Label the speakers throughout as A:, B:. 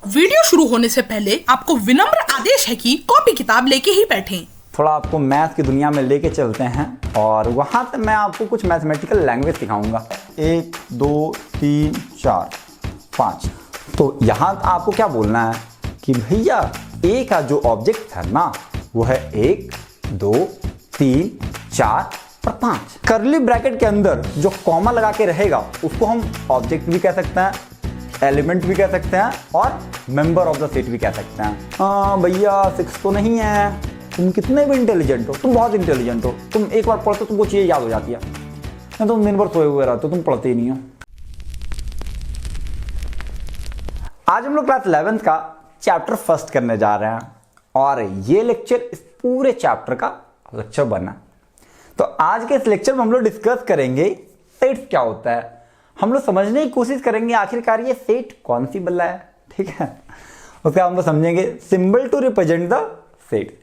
A: Video शुरू होने से पहले आपको विनम्र आदेश है कि कॉपी किताब लेके ही बैठें।
B: थोड़ा आपको मैथ की दुनिया में लेके चलते हैं और वहाँ तक मैं आपको कुछ मैथमेटिकल लैंग्वेज सिखाऊंगा। 1 2 3 4 5। तो यहाँ आपको क्या बोलना है कि भैया ए का जो ऑब्जेक्ट है ना वो है 1 2 3 4 और 5। कर्ली ब्रैकेट के अंदर जो कॉमा लगा के रहेगा उसको हम ऑब्जेक्ट भी कह सकते हैं, एलिमेंट भी कह सकते हैं और मेंबर ऑफ द सेट भी कह सकते हैं। हाँ भैया 6 तो नहीं है, तुम कितने भी इंटेलिजेंट हो, तुम बहुत इंटेलिजेंट हो, तुम एक बार पढ़ते हो तुमको चीज़ें याद हो जाती है, नहीं तुम दिन भर सोए हुए रहते हो, तुम पढ़ते ही नहीं हो। आज हम लोग क्लास 11th का चैप्टर फर्स्ट करने जा रहे हैं और ये लेक्चर इस पूरे चैप्टर का लेक्चर बना। तो आज के इस लेक्चर में हम लोग डिस्कस करेंगे सेट्स क्या होता है, हम लोग समझने की कोशिश करेंगे आखिरकार ये सेट कौन सी बल्ला है, ठीक है। उसके बाद हम लोग समझेंगे symbol to represent the set,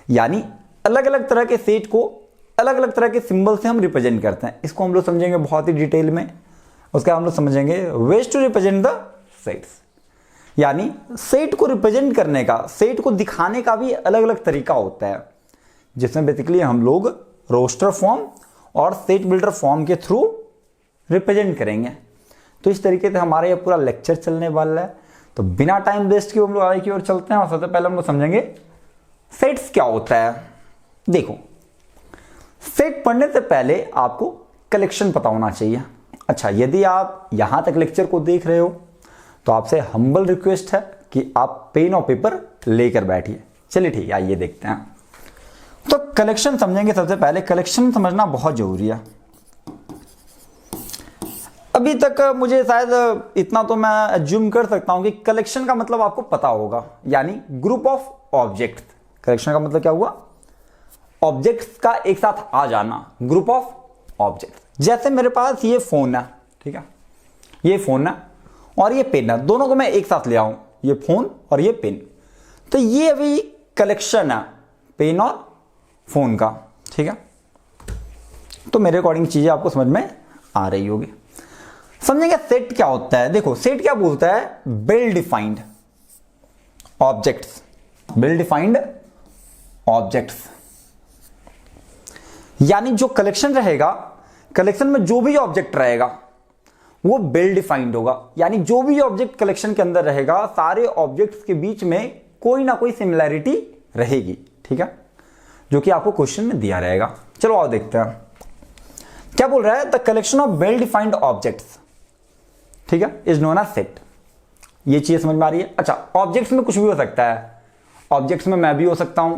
B: यानी अलग अलग तरह के सेट को अलग अलग तरह के सिंबल से हम रिप्रेजेंट करते हैं, इसको हम लोग समझेंगे बहुत ही डिटेल में। उसके बाद हम लोग समझेंगे ways to represent the sets, यानी सेट को रिप्रेजेंट करने का, सेट को दिखाने का भी अलग अलग तरीका होता है, जिसमें बेसिकली हम लोग रोस्टर फॉर्म और सेट बिल्डर फॉर्म के थ्रू रिप्रेजेंट करेंगे। तो इस तरीके से हमारा ये पूरा लेक्चर चलने वाला है। तो बिना टाइम वेस्ट किए हम लोग आगे की ओर चलते हैं और सबसे पहले हम लोग समझेंगे सेट्स क्या होता है। देखो, सेट पढ़ने से पहले आपको कलेक्शन पता होना चाहिए। अच्छा, यदि आप यहां तक लेक्चर को देख रहे हो तो आपसे हम्बल रिक्वेस्ट है कि आप पेन और पेपर लेकर बैठिए। चलिए ठीक है, आइए देखते हैं। तो कलेक्शन समझेंगे। सबसे पहले कलेक्शन समझना बहुत जरूरी है। अभी तक मुझे शायद इतना तो मैं अज्यूम कर सकता हूं कि कलेक्शन का मतलब आपको पता होगा, यानी ग्रुप ऑफ ऑब्जेक्ट्स। कलेक्शन का मतलब क्या हुआ? ऑब्जेक्ट्स का एक साथ आ जाना, ग्रुप ऑफ ऑब्जेक्ट्स। जैसे मेरे पास ये फोन है, ठीक है, ये फोन है और ये पेन है, दोनों को मैं एक साथ ले आऊं, ये फोन और ये पेन, तो ये अभी कलेक्शन है पेन और फोन का, ठीक है। तो मेरे अकॉर्डिंग चीजें आपको समझ में आ रही होगी। समझेंगे सेट क्या होता है। देखो, सेट क्या बोलता है? Well defined objects, well defined objects, यानी जो कलेक्शन रहेगा, कलेक्शन में जो भी ऑब्जेक्ट रहेगा वो वेल डिफाइंड होगा, यानी जो भी ऑब्जेक्ट कलेक्शन के अंदर रहेगा सारे ऑब्जेक्ट्स के बीच में कोई ना कोई सिमिलैरिटी रहेगी, ठीक है, जो कि आपको क्वेश्चन में दिया रहेगा। चलो आओ देखते हैं क्या बोल रहा है। The collection of well defined objects, ठीक है, इज नोन एज सेट। ये चीज समझ में आ रही है। अच्छा, ऑब्जेक्ट्स में कुछ भी हो सकता है। ऑब्जेक्ट्स में मैं भी हो सकता हूं,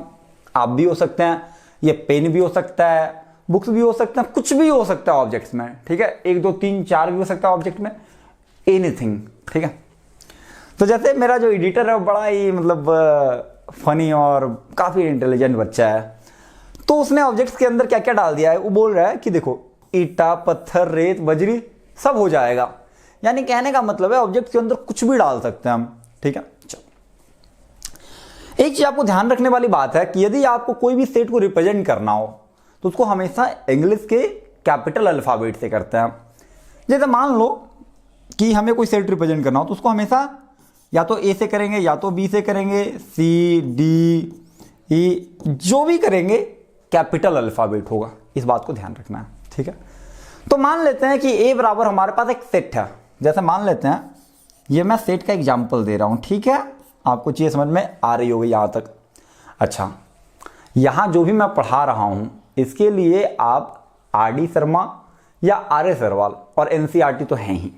B: आप भी हो सकते हैं, ये पेन भी हो सकता है, बुक्स भी हो सकते हैं, कुछ भी हो सकता है ऑब्जेक्ट्स में, ठीक है। 1 2 3 4 भी हो सकता है ऑब्जेक्ट में, एनीथिंग, ठीक है। तो जैसे मेरा जो एडिटर है वो बड़ा ही मतलब फनी और काफी इंटेलिजेंट बच्चा है, तो उसने ऑब्जेक्ट्स के अंदर क्या क्या डाल दिया है। वो बोल रहा है कि देखो ईटा, पत्थर, रेत, बजरी सब हो जाएगा, यानी कहने का मतलब है ऑब्जेक्ट के अंदर कुछ भी डाल सकते हैं हम, ठीक है। एक चीज आपको ध्यान रखने वाली बात है कि यदि आपको कोई भी सेट को रिप्रेजेंट करना हो तो उसको हमेशा इंग्लिश के कैपिटल अल्फाबेट से करते हैं। जैसे मान लो कि हमें कोई सेट रिप्रेजेंट करना हो तो उसको हमेशा या तो ए से करेंगे या तो बी से करेंगे, सी डी ई जो भी करेंगे कैपिटल अल्फाबेट होगा, इस बात को ध्यान रखना है, ठीक है। तो मान लेते हैं कि ए बराबर हमारे पास एक सेट है। जैसे मान लेते हैं, ये मैं सेट का एग्जांपल दे रहा हूं, ठीक है, आपको चीज़ समझ में आ रही होगी यहां तक। अच्छा, यहां जो भी मैं पढ़ा रहा हूं इसके लिए आप आर डी शर्मा या आर एस अग्रवाल और एनसीईआरटी तो हैं ही,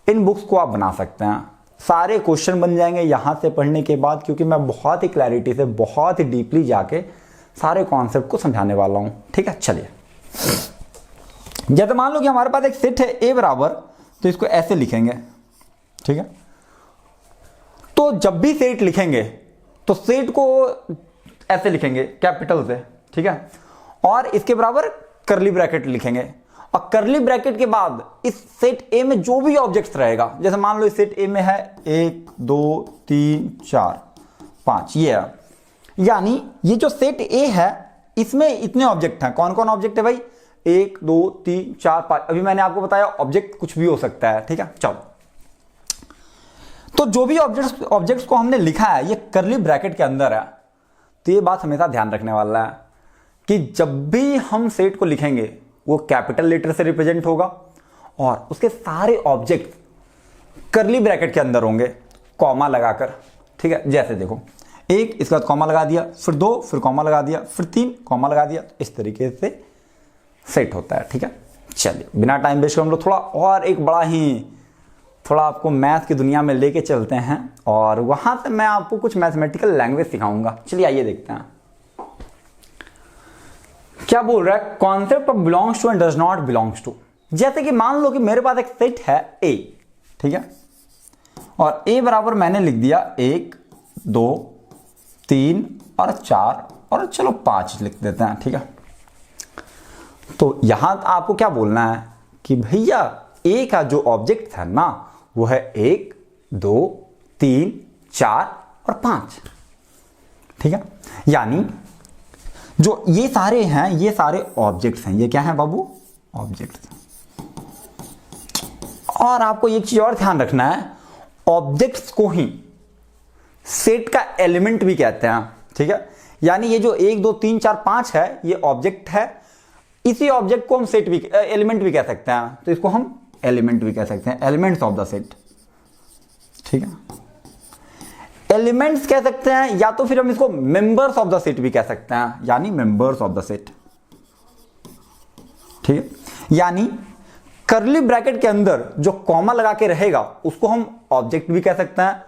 B: इन बुक्स को आप बना सकते हैं। सारे क्वेश्चन बन जाएंगे यहां से पढ़ने के बाद, क्योंकि मैं बहुत ही क्लैरिटी से, बहुत ही डीपली जाके सारे कॉन्सेप्ट को समझाने वाला हूं, ठीक है। चलिए, जैसे मान लो कि हमारे पास एक सेट है ए बराबर, तो इसको ऐसे लिखेंगे, ठीक है। तो जब भी सेट लिखेंगे तो सेट को ऐसे लिखेंगे कैपिटल से, ठीक है, और इसके बराबर कर्ली ब्रैकेट लिखेंगे, और कर्ली ब्रैकेट के बाद इस सेट ए में जो भी ऑब्जेक्ट्स रहेगा, जैसे मान लो इस सेट ए में है 1 2 3 4 5, ये है, यानी ये जो सेट ए है इसमें इतने ऑब्जेक्ट हैं। कौन कौन ऑब्जेक्ट है भाई? 1 2 3 4 5। अभी मैंने आपको बताया ऑब्जेक्ट कुछ भी हो सकता है, ठीक है। चलो, तो जो भी ऑब्जेक्ट्स को हमने लिखा है ये करली ब्रैकेट के अंदर है। तो ये बात हमेशा ध्यान रखने वाला है कि जब भी हम सेट को लिखेंगे वो कैपिटल लेटर से रिप्रेजेंट होगा और उसके सारे ऑब्जेक्ट करली ब्रैकेट के अंदर होंगे कॉमा लगाकर। ठीक है, जैसे देखो एक, इसके बाद कॉमा लगा दिया, फिर 2, फिर कॉमा लगा दिया, फिर 3 कॉमा लगा दिया, इस तरीके से सेट होता है। ठीक है, चलिए बिना टाइम वेस्ट हम लोग थोड़ा और एक बड़ा ही थोड़ा आपको मैथ की दुनिया में लेके चलते हैं और वहां से मैं आपको कुछ मैथमेटिकल लैंग्वेज सिखाऊंगा। चलिए आइए देखते हैं क्या बोल रहा है। Concept of belongs to and does not belongs to. जैसे कि मान लो कि मेरे पास एक सेट है ए, ठीक है, और ए बराबर मैंने लिख दिया 1 2 3 और 4 और चलो 5 लिख देते हैं। ठीक है, तो यहां आपको क्या बोलना है कि भैया ए का जो ऑब्जेक्ट है ना वो है 1 2 3 4 और 5। ठीक है, यानी जो ये सारे हैं ये सारे ऑब्जेक्ट्स हैं। ये क्या है बाबू? ऑब्जेक्ट्स। और आपको एक चीज और ध्यान रखना है, ऑब्जेक्ट्स को ही सेट का एलिमेंट भी कहते हैं। ठीक है, यानी ये जो 1 2 3 4 5 है ये ऑब्जेक्ट है, इसी ऑब्जेक्ट को हम सेट भी एलिमेंट भी कह सकते हैं। तो इसको हम एलिमेंट भी कह सकते हैं, एलिमेंट्स ऑफ द सेट। ठीक है, एलिमेंट्स कह सकते हैं या तो फिर हम इसको मेंबर्स ऑफ द सेट भी कह सकते हैं, यानी मेंबर्स ऑफ द सेट। ठीक है, यानी करली ब्रैकेट के अंदर जो कॉमा लगा के रहेगा उसको हम ऑब्जेक्ट भी कह सकते हैं,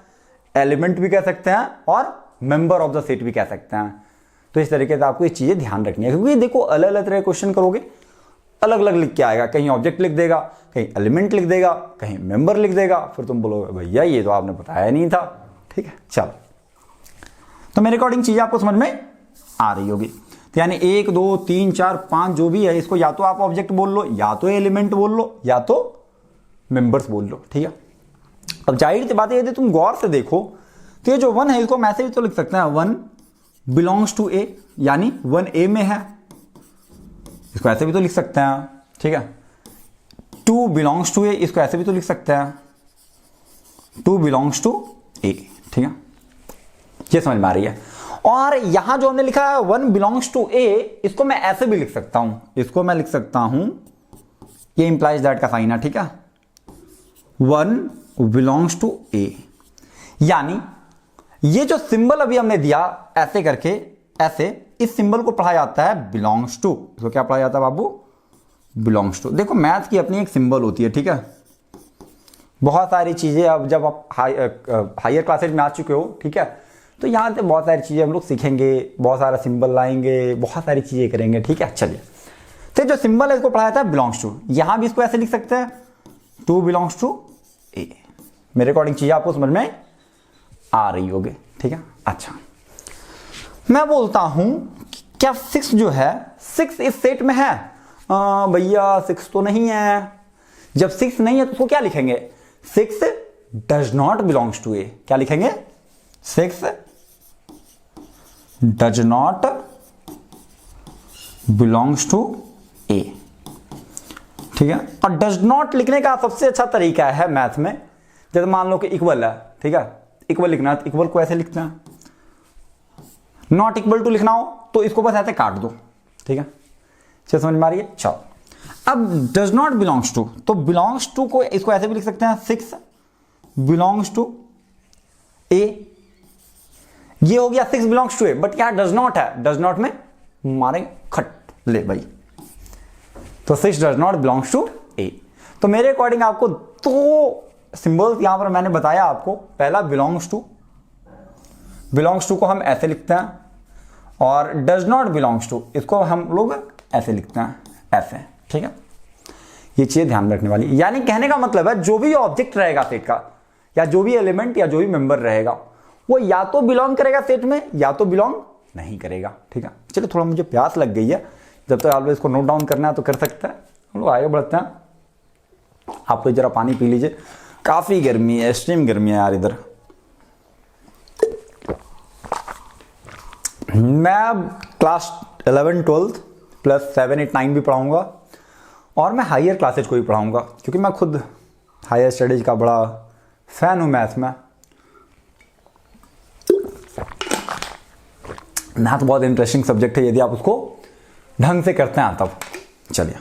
B: एलिमेंट भी कह सकते हैं और मेंबर ऑफ द सेट भी कह सकते हैं। तो इस तरीके से आपको ये चीजें ध्यान रखनी है, क्योंकि देखो अलग अलग तरह के क्वेश्चन करोगे अलग अलग लिख के आएगा। कहीं ऑब्जेक्ट लिख देगा, कहीं एलिमेंट लिख देगा, कहीं मेंबर लिख देगा, फिर तुम बोलोगे भैया ये तो आपने बताया नहीं था। ठीक है, चलो तो मेरे अकॉर्डिंग चीजें आपको समझ में आ रही होगी। तो यानी 1 2 3 4 5 जो भी है इसको या तो आप ऑब्जेक्ट बोल लो, या तो एलिमेंट बोल लो, या तो मेंबर्स बोल लो। ठीक है, अब जाहिर सी बात है यदि तुम गौर से देखो तो ये जो 1 है इसको हम ऐसे भी तो लिख सकते हैं 1 बिलोंग्स टू ए, यानी 1 ए में है, इसको ऐसे भी तो लिख सकते हैं। ठीक है, 2 बिलोंग्स टू ए, इसको ऐसे भी तो लिख सकते हैं 2 बिलोंग्स टू ए। ठीक है, ये समझ में आ रही है। और यहां जो हमने लिखा है 1 बिलोंग्स टू ए, इसको मैं ऐसे भी लिख सकता हूं, इसको मैं लिख सकता हूं, ये इंप्लाइज दैट का साइन है। ठीक है, 1 बिलोंग्स टू ए, यानी ये जो सिंबल अभी हमने दिया ऐसे करके, ऐसे इस सिंबल को पढ़ा जाता है बिलोंग्स टू। इसको क्या पढ़ा जाता है बाबू? Belongs to. देखो मैथ की अपनी एक सिंबल होती है। ठीक है, बहुत सारी चीजें अब जब आप हायर क्लासेज में आ चुके हो, ठीक है, तो यहां से बहुत सारी चीजें हम लोग सीखेंगे, बहुत सारा सिंबल लाएंगे, बहुत सारी चीजें करेंगे। ठीक है, चलिए तो जो सिंबल है इसको पढ़ा जाता है बिलोंग्स टू। यहां भी इसको ऐसे लिख सकते हैं 2 बिलोंग्स टू ए। मेरे अकॉर्डिंग चीजें आपको समझ में आ रही होगी। ठीक है, अच्छा मैं बोलता हूं क्या 6 जो है 6 इस सेट में है? भैया 6 तो नहीं है। जब 6 नहीं है तो उसको क्या लिखेंगे? 6 डज नॉट बिलोंग्स टू ए। क्या लिखेंगे? 6 does not belongs to a. ठीक है, और डज नॉट लिखने का सबसे अच्छा तरीका है मैथ में, जैसे मान लो कि इक्वल है, ठीक है, इक्वल लिखना है तो इक्वल को ऐसे लिखते हैं, नॉट इक्वल टू लिखना हो तो इसको बस ऐसे काट दो। ठीक है, चलो समझ में आ रही है। चलो अब डज नॉट बिलोंग्स टू, तो बिलोंग्स टू को इसको ऐसे भी लिख सकते हैं 6 बिलोंग्स टू ए। ये हो गया 6 बिलोंग्स टू ए, बट क्या डज नॉट है, डज नॉट में मारेंगे खट ले भाई, तो 6 डज नॉट बिलोंग्स टू ए। तो मेरे अकॉर्डिंग आपको 2 सिंबल्स यहां पर मैंने बताया आपको। पहला बिलोंग्स टू, बिलोंग्स टू को हम ऐसे लिखते हैं, और डज नॉट बिलोंग्स टू इसको हम लोग ऐसे लिखते हैं, ऐसे। ठीक है, ये चीज ध्यान रखने वाली। यानी कहने का मतलब है जो भी ऑब्जेक्ट रहेगा सेट का, या जो भी एलिमेंट या जो भी मेंबर रहेगा, वो या तो बिलोंग करेगा सेट में या तो बिलोंग नहीं करेगा। ठीक है, चलिए थोड़ा मुझे प्यास लग गई है, जब तक आप लोग इसको नोट डाउन करना है तो कर सकते हैं। हम लोग आगे बढ़ते हैं। आप लोग जरा पानी पी लीजिए, काफी गर्मी है, एक्सट्रीम गर्मी है यार इधर। मैं क्लास 11 12 प्लस 7 8 9 भी पढ़ाऊंगा, और मैं हायर क्लासेज को भी पढ़ाऊंगा, क्योंकि मैं खुद हायर स्टडीज का बड़ा फैन हूं मैथ में। मैथ बहुत इंटरेस्टिंग सब्जेक्ट है यदि आप उसको ढंग से करते हैं तब। चलिए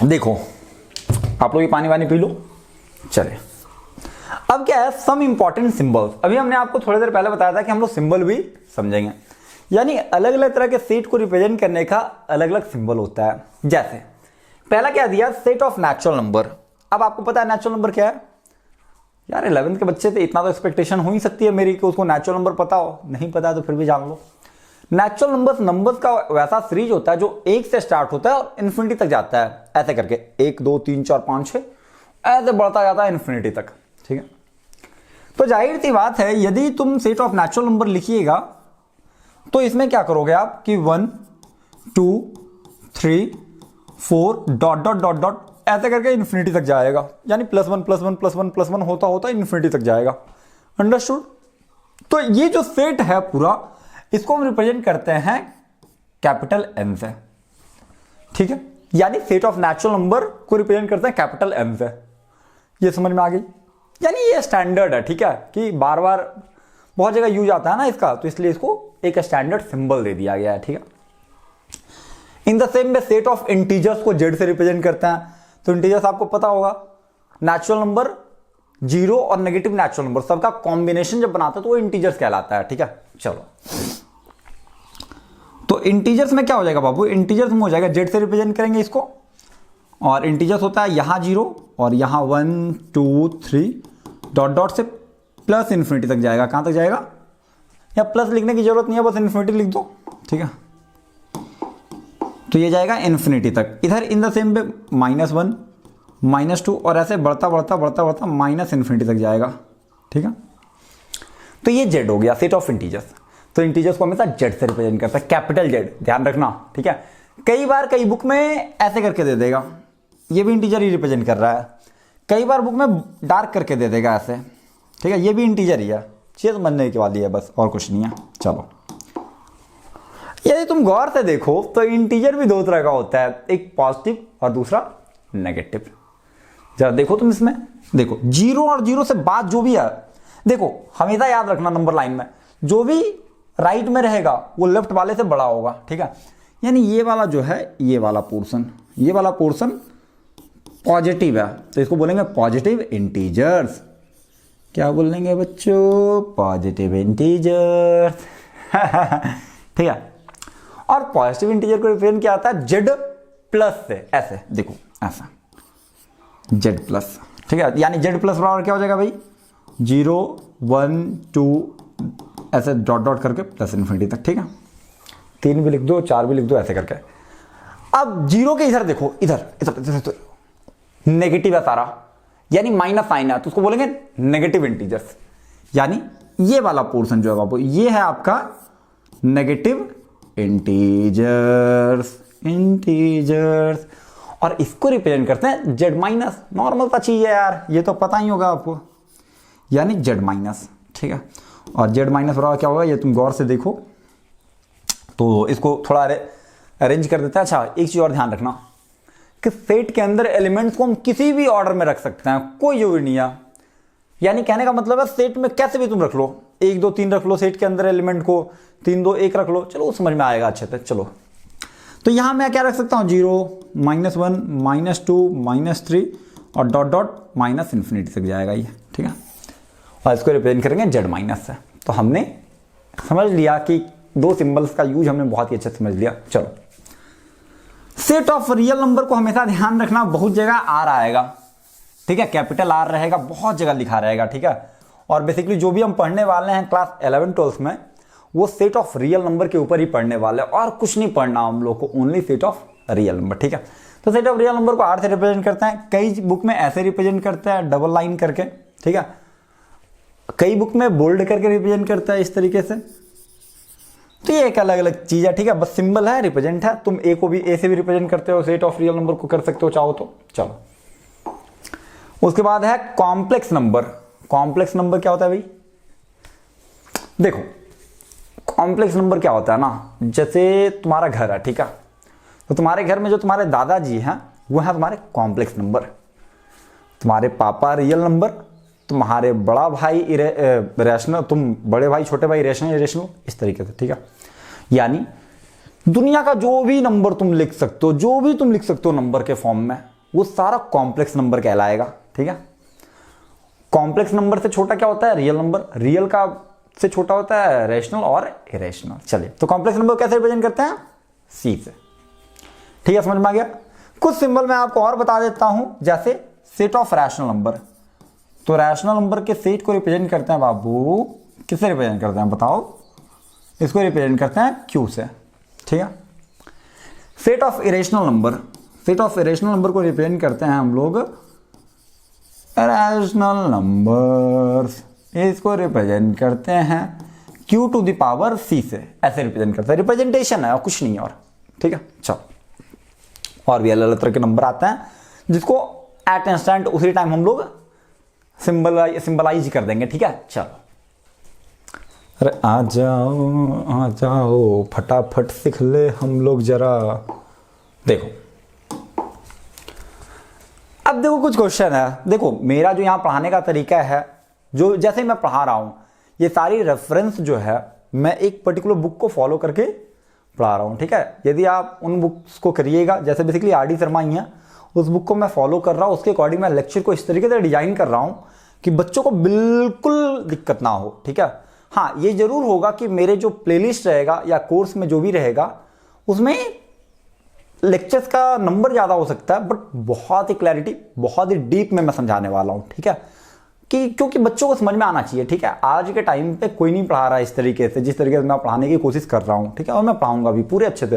B: देखो, आप लोग ये पानी वानी पी लो। चलिए अब क्या है, सम इंपॉर्टेंट सिंबल्स। अभी हमने आपको थोड़ी देर पहले बताया था कि हम लोग सिंबल भी समझेंगे, यानी अलग अलग तरह के सेट को रिप्रेजेंट करने का अलग अलग सिंबल होता है। जैसे पहला क्या दिया, सेट ऑफ नेचुरल नंबर। अब आपको पता है नेचुरल नंबर क्या है यार, 11th के बच्चे थे, इतना तो एक्सपेक्टेशन हो ही सकती है मेरी कि उसको नेचुरल नंबर पता हो। नहीं पता है तो फिर भी जान लो। नेचुरल नंबर्स का वैसा सीरीज होता है जो 1 से स्टार्ट होता है और इन्फिनिटी तक जाता है, ऐसे करके 1 2 3 4 5 6 ऐसे बढ़ता जाता है इन्फिनिटी तक। ठीक है, तो जाहिर सी बात है यदि तुम सेट ऑफ नेचुरल नंबर लिखिएगा तो इसमें क्या करोगे आप कि 1 2 3 4 डॉट डॉट डॉट डॉट ऐसे करके इन्फिनिटी तक जाएगा, यानी +1 +1 +1 +1 होता होता इन्फिनिटी तक जाएगा। अंडरस्टूड? तो ये जो सेट है पूरा, इसको हम रिप्रेजेंट करते हैं कैपिटल एन से। ठीक है, यानी सेट ऑफ नेचुरल नंबर को रिप्रेजेंट करते हैं कैपिटल एन से। ये समझ में आ गई? यानी ये स्टैंडर्ड है। ठीक है, कि बार बार बहुत जगह यूज आता है ना इसका, तो इसलिए इसको एक स्टैंडर्ड सिंबल दे दिया गया है। ठीक है, in the same way set of integers को जेड से रिप्रेजेंट करते हैं। तो इंटीजर्स आपको पता होगा, नेचुरल नंबर, जीरो और नेगेटिव नेचुरल नंबर सबका कॉम्बिनेशन जब बनाते हैं तो वो इंटीजर्स कहलाता है। ठीक है, चलो तो इंटीजर्स में क्या हो जाएगा बाबू, इंटीजर्स में हो जाएगा जेड से रिप्रेजेंट करेंगे इसको, और इंटीजर्स होता है यहां 0 और यहां 1 2 3 डॉट डॉट से प्लस इन्फिनिटी तक जाएगा। कहां तक जाएगा, या प्लस लिखने की जरूरत नहीं है, बस इन्फिनिटी लिख दो। ठीक है, तो ये जाएगा इन्फिनिटी तक। इधर इन द सेम पे -1 -2 और ऐसे बढ़ता बढ़ता बढ़ता बढ़ता माइनस इन्फिनिटी तक जाएगा। ठीक है, तो ये जेड हो गया, सेट ऑफ इंटीजर्स। तो इंटीजर्स को हमेशा जेड से रिप्रेजेंट करता है, कैपिटल जेड, ध्यान रखना। ठीक है, कई बार कई बुक में ऐसे करके दे देगा, ये भी इंटीजर ही रिप्रेजेंट कर रहा है। कई बार बुक में डार्क करके दे देगा ऐसे। ठीक है, ये भी इंटीजर ही है, चीज समझने की वाली है बस, और कुछ नहीं है। चलो यदि तुम गौर से देखो तो इंटीजर भी 2 तरह का होता है, एक पॉजिटिव और दूसरा नेगेटिव। जरा देखो तुम इसमें, देखो 0 और 0 से बाद जो भी है, देखो हमेशा याद रखना नंबर लाइन में जो भी राइट में रहेगा वो लेफ्ट वाले से बड़ा होगा। ठीक है, यानी ये वाला जो है, ये वाला पोर्शन पॉजिटिव है, तो इसको बोलेंगे पॉजिटिव इंटीजर्स। क्या बोलेंगे बच्चों, पॉजिटिव इंटीजर्स। ठीक है, और पॉजिटिव इंटीजर को रिप्रेजेंट किया आता है जेड प्लस से, ऐसे देखो, ऐसा जेड प्लस। ठीक है, यानी जेड प्लस बराबर क्या हो जाएगा भाई, 0 1 2 ऐसे डॉट डॉट करके प्लस इन्फिनिटी तक। ठीक है, 3 भी लिख दो, 4 भी लिख दो, ऐसे करके। अब 0 के इधर देखो, इधर नेगेटिव है सारा, यानी माइनस साइन है, तो उसको बोलेंगे नेगेटिव इंटीजर्स। यानी ये वाला पोर्शन जो है बाबू, ये है आपका नेगेटिव इंटीजर्स। और इसको रिप्रेजेंट करते हैं जेड माइनस। नॉर्मल सा चीज है यार, ये तो पता ही होगा आपको, यानी जेड माइनस। ठीक है, और जेड माइनस बराबर क्या होगा, ये तुम गौर से देखो तो इसको थोड़ा अरेंज कर देता है। अच्छा, एक चीज और ध्यान रखना कि सेट के अंदर एलिमेंट्स को हम किसी भी ऑर्डर में रख सकते हैं, कोई जरूरी नहीं है। यानी कहने का मतलब है सेट में कैसे भी तुम रख लो, 1 2 3 रख लो सेट के अंदर एलिमेंट को, 3 2 1 रख लो, चलो समझ में आएगा अच्छे से। चलो तो यहां मैं क्या रख सकता हूं, 0 -1 -2 -3 और डॉट डॉट माइनस इन्फिनिटी तक जाएगा ये। ठीक है, और इसको रिप्रेजेंट करेंगे जेड माइनस से। तो हमने समझ लिया कि 2 सिंबल्स का यूज हमने बहुत ही अच्छे से समझ लिया। चलो, सेट ऑफ रियल नंबर को हमेशा ध्यान रखना, बहुत जगह आर आएगा। ठीक है, कैपिटल आर रहेगा, बहुत जगह लिखा रहेगा। ठीक है, और बेसिकली जो भी हम पढ़ने वाले हैं क्लास 11 12 में, वो सेट ऑफ रियल नंबर के ऊपर ही पढ़ने वाले हैं, और कुछ नहीं पढ़ना हम लोग को, only set of real number. ठीक है, तो सेट ऑफ रियल नंबर को आर से रिप्रेजेंट करते हैं, कई बुक में ऐसे रिप्रेजेंट करते हैं डबल लाइन करके। ठीक है, कई बुक में बोल्ड करके रिप्रेजेंट करता है इस तरीके से। तो ये एक अलग अलग चीज है। ठीक है, बस सिंबल है, रिप्रेजेंट है। तुम ए को भी ए से भी रिप्रेजेंट करते हो, सेट ऑफ रियल नंबर को कर सकते हो चाहो तो। चलो, उसके बाद है कॉम्प्लेक्स नंबर। कॉम्प्लेक्स नंबर क्या होता है भाई, देखो कॉम्प्लेक्स नंबर क्या होता है ना, जैसे तुम्हारा घर है। ठीक है, तो तुम्हारे घर में जो तुम्हारे दादाजी हैं वो है तुम्हारे कॉम्प्लेक्स नंबर। तुम्हारे पापा रियल नंबर, तुम्हारे बड़ा भाई रैशनल, तुम बड़े भाई छोटे भाई रैशनल इरेशनल, इस तरीके से, ठीक है। यानी दुनिया का जो भी नंबर तुम लिख सकते हो, जो भी तुम लिख सकते हो नंबर के फॉर्म में, वो सारा कॉम्प्लेक्स नंबर कहलाएगा, ठीक है। कॉम्प्लेक्स नंबर से छोटा क्या होता है? Real number. रियल का से छोटा होता है रैशनल और इरेशनल। चलिए, तो कॉम्प्लेक्स नंबर कैसे रिप्रेजेंट करते हैं? सी से, ठीक है, समझ में आ गया। कुछ सिंबल मैं आपको और बता देता हूं, जैसे सेट ऑफ रैशनल नंबर। तो रैशनल नंबर के सेट को रिप्रेजेंट करते हैं बाबू, किससे रिप्रेजेंट करते हैं बताओ? इसको रिप्रेजेंट करते हैं क्यू से, ठीक है। Set of irrational number, set of irrational number को रिप्रेजेंट करते हैं हम लोग रैशनल नंबर्स, इसको रिप्रेजेंट करते हैं q to the power c से, ऐसे रिप्रेजेंट करते हैं। रिप्रेजेंटेशन है और कुछ नहीं और, ठीक है। चलो, और भी अलग अलग तरह के नंबर आते हैं जिसको एट इंस्टेंट उसी टाइम हम लोग सिंबलाइज कर देंगे, ठीक है। चलो, अरे आ जाओ फटाफट सीख ले हम लोग जरा। देखो, अब देखो कुछ क्वेश्चन है। देखो, मेरा जो यहां पढ़ाने का तरीका है, जो जैसे मैं पढ़ा रहा हूं, ये सारी रेफरेंस जो है मैं एक पर्टिकुलर बुक को फॉलो करके पढ़ा रहा हूं, ठीक है। यदि आप उन बुक्स को करिएगा, जैसे बेसिकली आर.डी. शर्मा ही है, उस बुक को मैं फॉलो कर रहा हूं, उसके अकॉर्डिंग मैं लेक्चर को इस तरीके से डिजाइन कर रहा हूं कि बच्चों को बिल्कुल दिक्कत ना हो, ठीक है। हाँ, ये जरूर होगा कि मेरे जो प्लेलिस्ट रहेगा या कोर्स में जो भी रहेगा, उसमें लेक्चर्स का नंबर ज्यादा हो सकता है, बट बहुत ही क्लैरिटी, बहुत ही डीप में मैं समझाने वाला हूं, ठीक है, कि क्योंकि बच्चों को समझ में आना चाहिए, ठीक है। आज के टाइम पे कोई नहीं पढ़ा रहा है इस तरीके से, जिस तरीके से मैं पढ़ाने की कोशिश कर रहा हूं, ठीक है। और मैं पढ़ाऊंगा भी पूरे अच्छे से,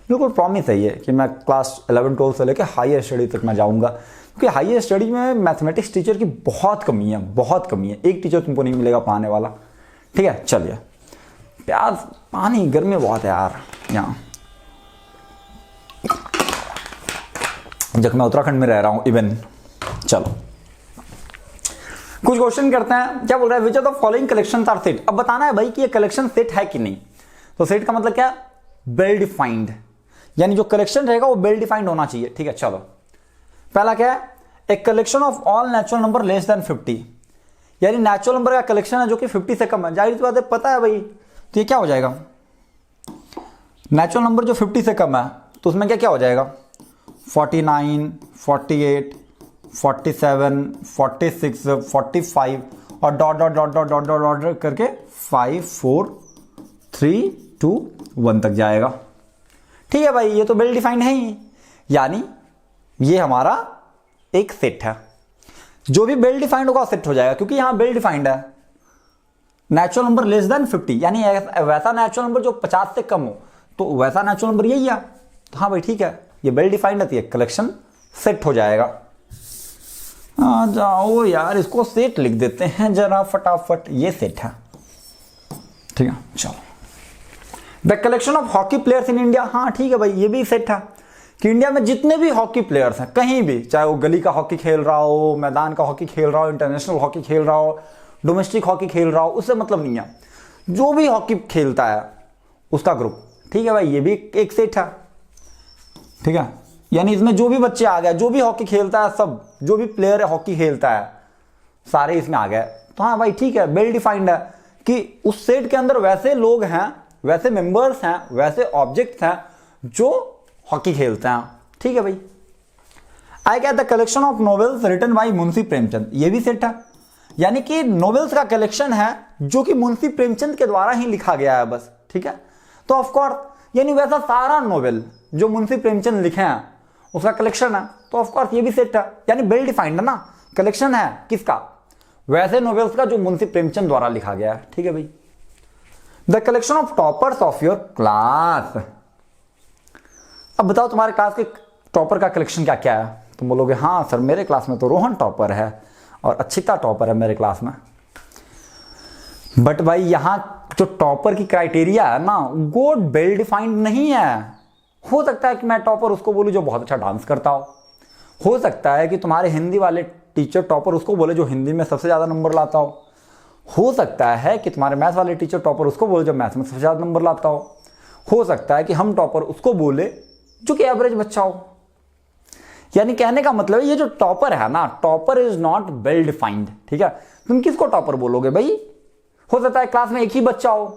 B: बिल्कुल प्रॉमिस है ये कि मैं क्लास 11-12 से लेकर हायर स्टडी तक मैं जाऊंगा, क्योंकि हायर स्टडी में मैथमेटिक्स टीचर की बहुत कमी है, बहुत कमी है। एक टीचर तुमको नहीं मिलेगा पढ़ाने वाला, ठीक है। चलिए, प्याज पानी गर्मी बहुत है यार यहाँ, जब मैं उत्तराखंड में रह रहा हूं इवन। चलो, कुछ क्वेश्चन करते हैं। क्या बोल रहा है? Which of the following collections are set. अब बताना है भाई कि ये कलेक्शन सेट है कि नहीं। तो सेट का मतलब क्या? वेल डिफाइंड, यानी जो कलेक्शन रहेगा वो वेल डिफाइंड होना चाहिए, ठीक है। चलो, पहला क्या है? A collection of all natural number less than 50, यानी नेचुरल नंबर का कलेक्शन है जो कि 50 से कम है। जाहिर सी बात है, पता है भाई, तो ये क्या हो जाएगा? नेचुरल नंबर जो 50 से कम है, तो उसमें क्या क्या हो जाएगा? 49, 48, 47, 46, 45 और dot dot dot dot dot dot dot करके 5, 4, 3, 2, 1 तक जाएगा, ठीक है भाई। ये तो वेल डिफाइंड है ही, यानी ये हमारा एक सेट है। जो भी वेल डिफाइंड होगा सेट हो जाएगा, क्योंकि यहां वेल डिफाइंड है। नेचुरल नंबर लेस देन 50, यानी वैसा नेचुरल नंबर जो 50 से कम हो, तो वैसा नेचुरल नंबर यही है। तो हाँ भाई, ठीक है, ये वेल डिफाइंड है, कलेक्शन सेट हो जाएगा। आ जाओ यार, इसको सेट लिख देते हैं जरा फटाफट। ये सेट है, ठीक है। चलो, the collection of hockey players in India. हाँ ठीक है भाई, ये भी सेट है कि इंडिया में जितने भी हॉकी प्लेयर्स हैं, कहीं भी, चाहे वो गली का हॉकी खेल रहा हो, मैदान का हॉकी खेल रहा हो, इंटरनेशनल हॉकी खेल रहा हो, डोमेस्टिक हॉकी खेल रहा हो, उससे मतलब नहीं है। जो भी हॉकी खेलता है उसका ग्रुप, ठीक है भाई, ये भी एक सेट है, ठीक है। यानी इसमें जो भी बच्चे आ गए, जो भी हॉकी खेलता है, सब जो भी प्लेयर है हॉकी खेलता है, सारे इसमें आ गए। तो हाँ भाई, ठीक है, वेल डिफाइंड है कि उस सेट के अंदर वैसे लोग हैं, वैसे मेंबर्स हैं, वैसे ऑब्जेक्ट्स हैं जो हॉकी खेलते हैं, ठीक है भाई। आई क्या? The collection of novels written by Munshi Premchand, ये भी सेट है, यानी कि नॉवेल्स का कलेक्शन है जो कि मुंशी प्रेमचंद के द्वारा ही लिखा गया है बस, ठीक है। तो ऑफ कोर्स, यानी वैसा सारा नॉवेल जो मुंशी प्रेमचंद लिखे हैं उसका कलेक्शन है, तो ऑफ कोर्स ये भी सेट है, यानी वेल डिफाइंड है ना। कलेक्शन है किसका? वैसे नॉवेल्स का जो मुंशी प्रेमचंद द्वारा लिखा गया है, ठीक है भाई। The collection of toppers of your class. अब बताओ तुम्हारे क्लास के टॉपर का कलेक्शन क्या क्या है? तुम बोलोगे हाँ सर, मेरे क्लास में तो रोहन टॉपर है और अक्षिता टॉपर है मेरे क्लास में। बट भाई, यहां जो टॉपर की क्राइटेरिया है ना, वो वेल डिफाइंड नहीं है। हो सकता है कि मैं टॉपर उसको बोलूं जो बहुत अच्छा डांस करता हो सकता है कि तुम्हारे हिंदी वाले टीचर टॉपर उसको बोले जो हिंदी में सबसे ज्यादा नंबर लाता हो सकता है कि तुम्हारे मैथ वाले टीचर टॉपर उसको बोले जो मैथ में सबसे ज्यादा नंबर लाता हो सकता है कि हम टॉपर उसको बोले जो कि एवरेज बच्चा हो। यानी कहने का मतलब है ये जो टॉपर है ना, topper is not well defined. ठीक है, तुम किसको टॉपर बोलोगे भाई? हो सकता है क्लास में एक ही बच्चा हो,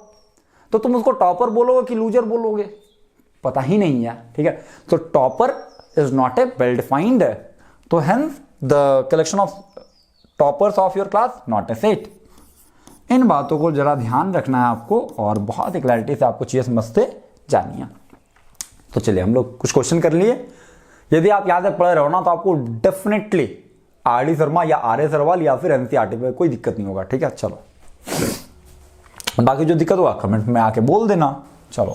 B: तो तुम उसको टॉपर बोलोगे कि लूजर बोलोगे? पता ही नहीं है। ठीक है, तो topper is not a well defined, तो hence the collection of toppers of your class not a set. इन बातों को जरा ध्यान रखना है आपको और बहुत ही क्लैरिटी से आपको चीजें समझते जानी है। तो चलिए हम लोग कुछ क्वेश्चन कर लिए। यदि आप याद है पढ़ रहे हो ना, तो आपको डेफिनेटली आर डी शर्मा या आर ए सरवाल या फिर एनसीईआरटी पे कोई दिक्कत नहीं होगा। ठीक है, चलो बाकी जो दिक्कत होगा कमेंट में आके बोल देना। चलो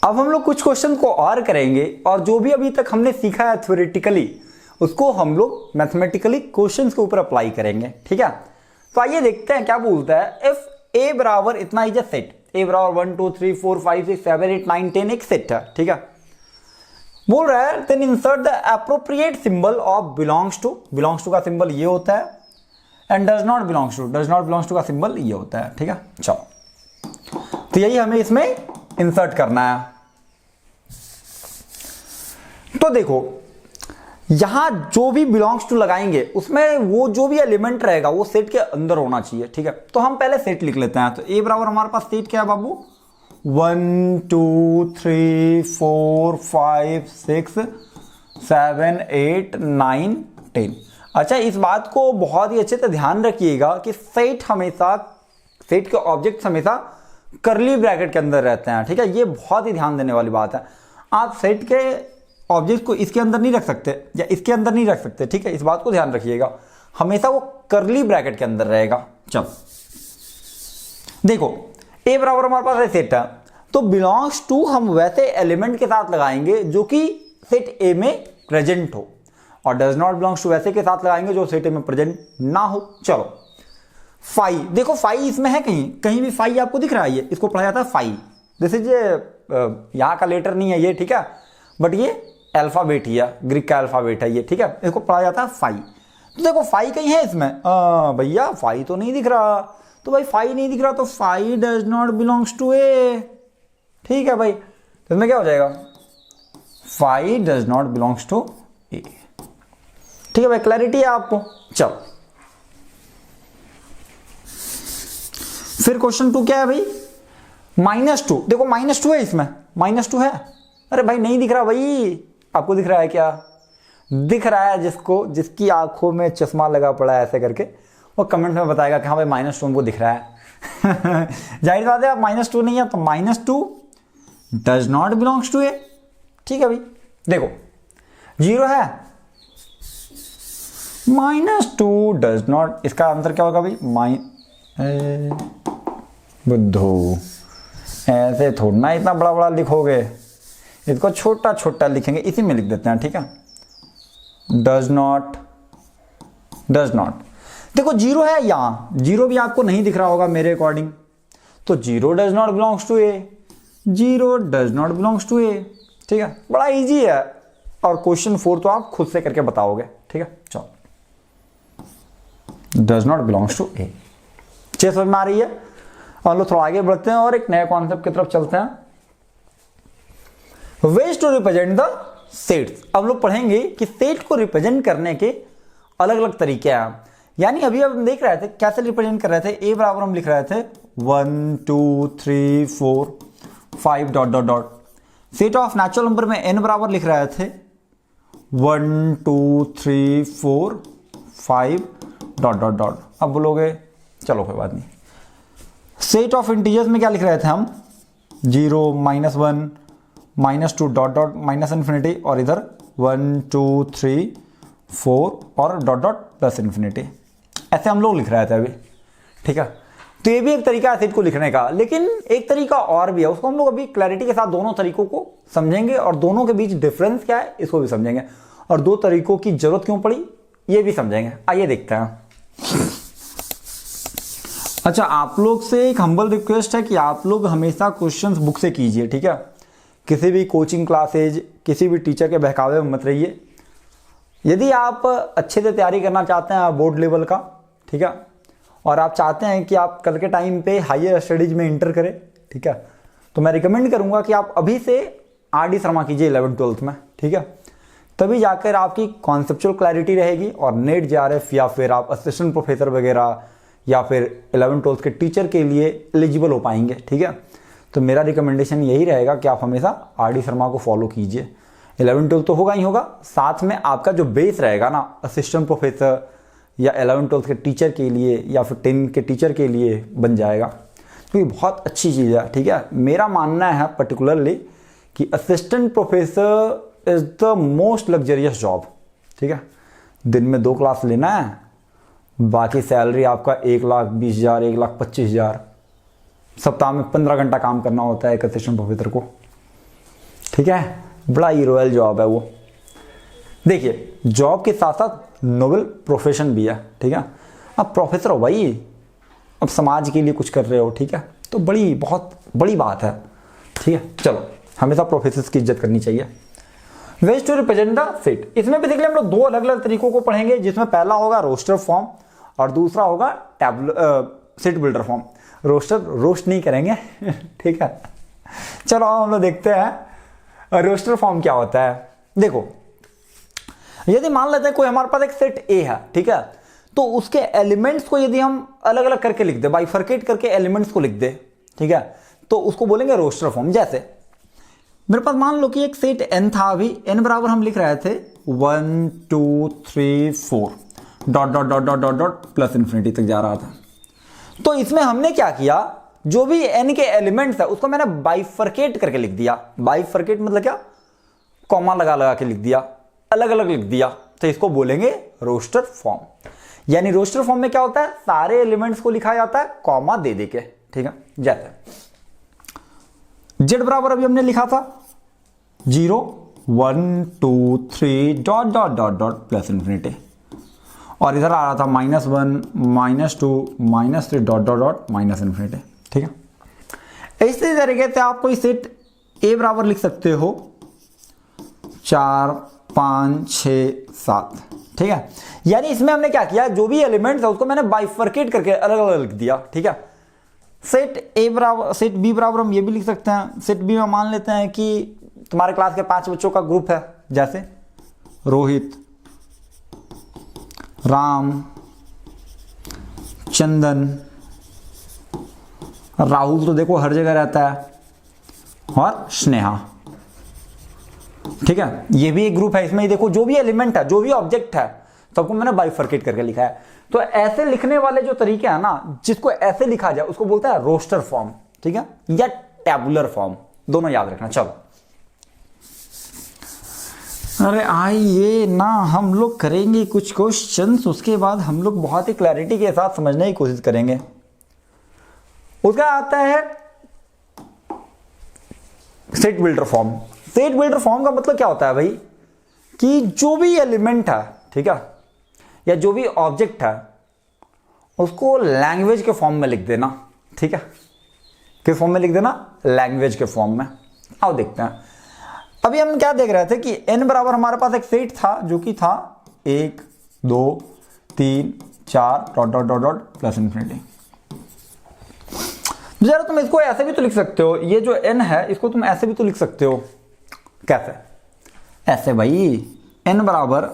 B: अब हम लोग कुछ क्वेश्चन को और करेंगे और जो भी अभी तक हमने सीखा है थ्योरेटिकली उसको हम लोग मैथमेटिकली क्वेश्चंस के ऊपर अप्लाई करेंगे। ठीक है, तो आइए देखते हैं क्या बोलता है। इफ ए बराबर इतना ही सेट, ए बराबर 1 2 3 4 5 6 7 8 9 10 एक सेट है। ठीक है, बोल रहा है then insert the appropriate symbol of belongs to का सिंबल ये होता है and does not belongs to का सिंबल ये होता है। ठीक है, चलो तो यही हमें इसमें इंसर्ट करना है। तो देखो यहां जो भी बिलोंग्स टू लगाएंगे उसमें वो जो भी एलिमेंट रहेगा वो सेट के अंदर होना चाहिए। ठीक है, तो हम पहले सेट लिख लेते हैं। तो ए बराबर हमारे पास सेट क्या है बाबू? 1 2 3 4 5 6 7 8 9 10। अच्छा, इस बात को बहुत ही अच्छे से ध्यान रखिएगा कि सेट के ऑब्जेक्ट हमेशा करली ब्रैकेट के अंदर रहते हैं। ठीक है, ये बहुत ही ध्यान देने वाली बात है। आप सेट के ऑब्जेक्ट को इसके अंदर नहीं रख सकते या इसके अंदर नहीं रख सकते। ठीक है, इस बात को ध्यान रखिएगा, हमेशा वो करली ब्रैकेट के अंदर रहेगा। चलो देखो ए बराबर हमारे पास सेट है, तो बिलोंग्स टू हम वैसे एलिमेंट के साथ लगाएंगे जो कि सेट ए में प्रेजेंट हो, और डज नॉट बिलोंग्स टू वैसे के साथ लगाएंगे जो सेट ए में प्रेजेंट ना हो। चलो फाई, देखो फाई इसमें है, कहीं भी फाई आपको दिख रहा है? ये इसको पढ़ा जाता है फाई। दिस इज यहां का लेटर नहीं है ये, ठीक है, बट ये अल्फाबेट ही है, ग्रीक का अल्फाबेट है ये। ठीक है, इसको पढ़ा जाता है फाई। तो देखो फाई कहीं है इसमें? भैया फाई तो नहीं दिख रहा। तो भाई फाई नहीं दिख रहा तो phi does not belongs to a. ठीक है भाई, तो इसमें क्या हो जाएगा? Phi does not belongs to a. ठीक है भाई, क्लैरिटी है आपको? चलो फिर क्वेश्चन 2 क्या है भाई? -2। देखो -2 है इसमें, -2 है। अरे भाई नहीं दिख रहा भाई, आपको दिख रहा है क्या? दिख रहा है जिसकी आंखों में चश्मा लगा पड़ा है ऐसे करके, वो कमेंट में बताएगा कि हाँ भाई -2 हमको दिख रहा है। जाहिर बात है, आप -2 नहीं है तो -2 does not belongs to a. ठीक है भाई, देखो 0 है, -2 डज नॉट, इसका आंसर क्या होगा भाई? बुद्धू ऐसे थोड़ा ना इतना बड़ा बड़ा लिखोगे, इसको छोटा छोटा लिखेंगे, इसी में लिख देते हैं। ठीक है, डज नॉट। देखो 0 है, यहां 0 भी आपको नहीं दिख रहा होगा मेरे अकॉर्डिंग, तो 0 does not belongs to a. 0 does not belongs to a. ठीक है, बड़ा इजी है, और क्वेश्चन 4 तो आप खुद से करके बताओगे। ठीक है, चलो डज नॉट बिलोंग्स टू ए। चीज समझ में आ रही है? और लोग थोड़ा आगे बढ़ते हैं और एक नए कॉन्सेप्ट की तरफ चलते हैं, ways to represent the sets. अब लोग पढ़ेंगे कि सेट को रिप्रेजेंट करने के अलग अलग तरीके हैं। यानी अभी हम देख रहे थे कैसे रिप्रेजेंट कर रहे थे। ए बराबर हम लिख रहे थे 1 2 3 4 5 dot dot dot. Set of natural number में n बराबर लिख रहे थे 1 2 3 4 5 डॉट डॉट डॉट। अब बोलोगे चलो कोई बात नहीं। सेट ऑफ इंटीजर्स में क्या लिख रहे थे हम? 0 -1 -2 डॉट डॉट माइनस इन्फिनिटी, और इधर 1 2 3 4 और डॉट डॉट प्लस इन्फिनिटी। ऐसे हम लोग लिख रहे थे अभी। ठीक है, तो ये भी एक तरीका है सेट को लिखने का, लेकिन एक तरीका और भी है, उसको हम लोग अभी क्लैरिटी के साथ दोनों तरीकों को समझेंगे और दोनों के बीच डिफरेंस क्या है इसको भी समझेंगे, और दो तरीकों की जरूरत क्यों पड़ी ये भी समझेंगे। आइए देखते हैं। अच्छा, आप लोग से एक हम्बल रिक्वेस्ट है कि आप लोग हमेशा क्वेश्चंस बुक से कीजिए। ठीक है, किसी भी कोचिंग क्लासेज, किसी भी टीचर के बहकावे में मत रहिए। यदि आप अच्छे से तैयारी करना चाहते हैं बोर्ड लेवल का, ठीक है, और आप चाहते हैं कि आप कल के टाइम पे हायर स्टडीज में इंटर करें, ठीक है, तो मैं रिकमेंड करूंगा कि आप अभी से आर डी शर्मा कीजिए 11th 12th में। ठीक है, तभी जाकर आपकी कॉन्सेप्चुअल क्लैरिटी रहेगी और नेट जेआरएफ या फिर आप असिस्टेंट प्रोफेसर वगैरह या फिर 11th-12th के टीचर के लिए एलिजिबल हो पाएंगे। ठीक है, तो मेरा रिकमेंडेशन यही रहेगा कि आप हमेशा आर.डी. शर्मा को फॉलो कीजिए। 11th-12th तो होगा ही होगा, साथ में आपका जो बेस रहेगा ना असिस्टेंट प्रोफेसर या 11th-12th के टीचर के लिए या फिर 10 के टीचर के लिए बन जाएगा, तो ये बहुत अच्छी चीज़ है। ठीक है, मेरा मानना है पर्टिकुलरली कि assistant professor is the most luxurious job. ठीक है, दिन में 2 क्लास लेना है, बाकी सैलरी आपका 1,20,000 1,25,000, सप्ताह में 15 घंटा काम करना होता है एक असिस्टेंट प्रोफेसर को। ठीक है, बड़ा ही रॉयल जॉब है वो। देखिए, जॉब के साथ साथ नोबल प्रोफेशन भी है। ठीक है, अब प्रोफेसर हो भाई, अब समाज के लिए कुछ कर रहे हो। ठीक है, तो बहुत बड़ी बात है। ठीक है, चलो हमेशा प्रोफेसर्स की इज्जत करनी चाहिए। Ways to represent the set, इसमें बेसिकली हम लोग 2 अलग अलग तरीकों को पढ़ेंगे, जिसमें पहला होगा रोस्टर फॉर्म और दूसरा होगा set builder form. Roster roast नहीं करेंगे ठीक है, चलो हम लोग देखते हैं रोस्टर फॉर्म क्या होता है। देखो, यदि मान लेते हैं कोई हमारे पास एक सेट ए है, ठीक है, तो उसके एलिमेंट्स को यदि हम अलग अलग करके लिख दे, बाइफरकेट करके एलिमेंट्स को लिख दे, ठीक है, तो उसको बोलेंगे रोस्टर फॉर्म। जैसे मेरे पास मान लो कि एक सेट n था, अभी n बराबर हम लिख रहे थे 1 2 3 4 dot dot dot dot dot dot plus infinity तक जा रहा था। तो इसमें हमने क्या किया, जो भी n के एलिमेंट्स है उसको मैंने बाइफरकेट करके लिख दिया। बाइफरकेट मतलब क्या, कॉमा लगा लगा के लिख दिया, अलग अलग लिख दिया, तो इसको बोलेंगे रोस्टर फॉर्म। यानी रोस्टर फॉर्म में क्या होता है, सारे एलिमेंट्स को लिखा जाता है कॉमा दे दे के। ठीक है, जैसे z बराबर अभी हमने लिखा था 0 1 2 3 dot dot dot dot plus infinity, और इधर आ रहा था -1 -2 -3 dot dot dot minus infinity. ठीक है, इसी तरीके से आप कोई सेट a बराबर लिख सकते हो 4 5 6 7। ठीक है, यानी इसमें हमने क्या किया, जो भी एलिमेंट्स है उसको मैंने बाइफरकेट करके अलग अलग लिख दिया। ठीक है, सेट ए बराबर सेट बी बराबर हम ये भी लिख सकते हैं। सेट बी में मान लेते हैं कि तुम्हारे क्लास के 5 बच्चों का ग्रुप है, जैसे रोहित, राम, चंदन, राहुल तो देखो हर जगह रहता है, और स्नेहा। ठीक है, ये भी एक ग्रुप है। इसमें देखो जो भी एलिमेंट है, जो भी ऑब्जेक्ट है, सबको मैंने बाइफरकेट करके लिखा है। तो ऐसे लिखने वाले जो तरीके हैं ना, जिसको ऐसे लिखा जाए उसको बोलते हैं रोस्टर फॉर्म। ठीक है, या टैबुलर फॉर्म, दोनों याद रखना। चलो, अरे आइए ना, हम लोग करेंगे कुछ क्वेश्चंस, उसके बाद हम लोग बहुत ही क्लैरिटी के साथ समझने की कोशिश करेंगे। उसका आता है set builder form. Set builder form का मतलब क्या होता है भाई, कि जो भी एलिमेंट है, ठीक है, या जो भी ऑब्जेक्ट है, उसको लैंग्वेज के फॉर्म में लिख देना। ठीक है, किस फॉर्म में लिख देना, लैंग्वेज के फॉर्म में। आओ देखते हैं। अभी हम क्या देख रहे थे कि n बराबर हमारे पास एक सेट था, जो कि था 1 2 3 4 dot dot dot dot plus infinity. जरा तुम इसको ऐसे भी तो लिख सकते हो, ये जो n है इसको तुम ऐसे भी तो लिख सकते हो। कैसे, ऐसे भाई, n बराबर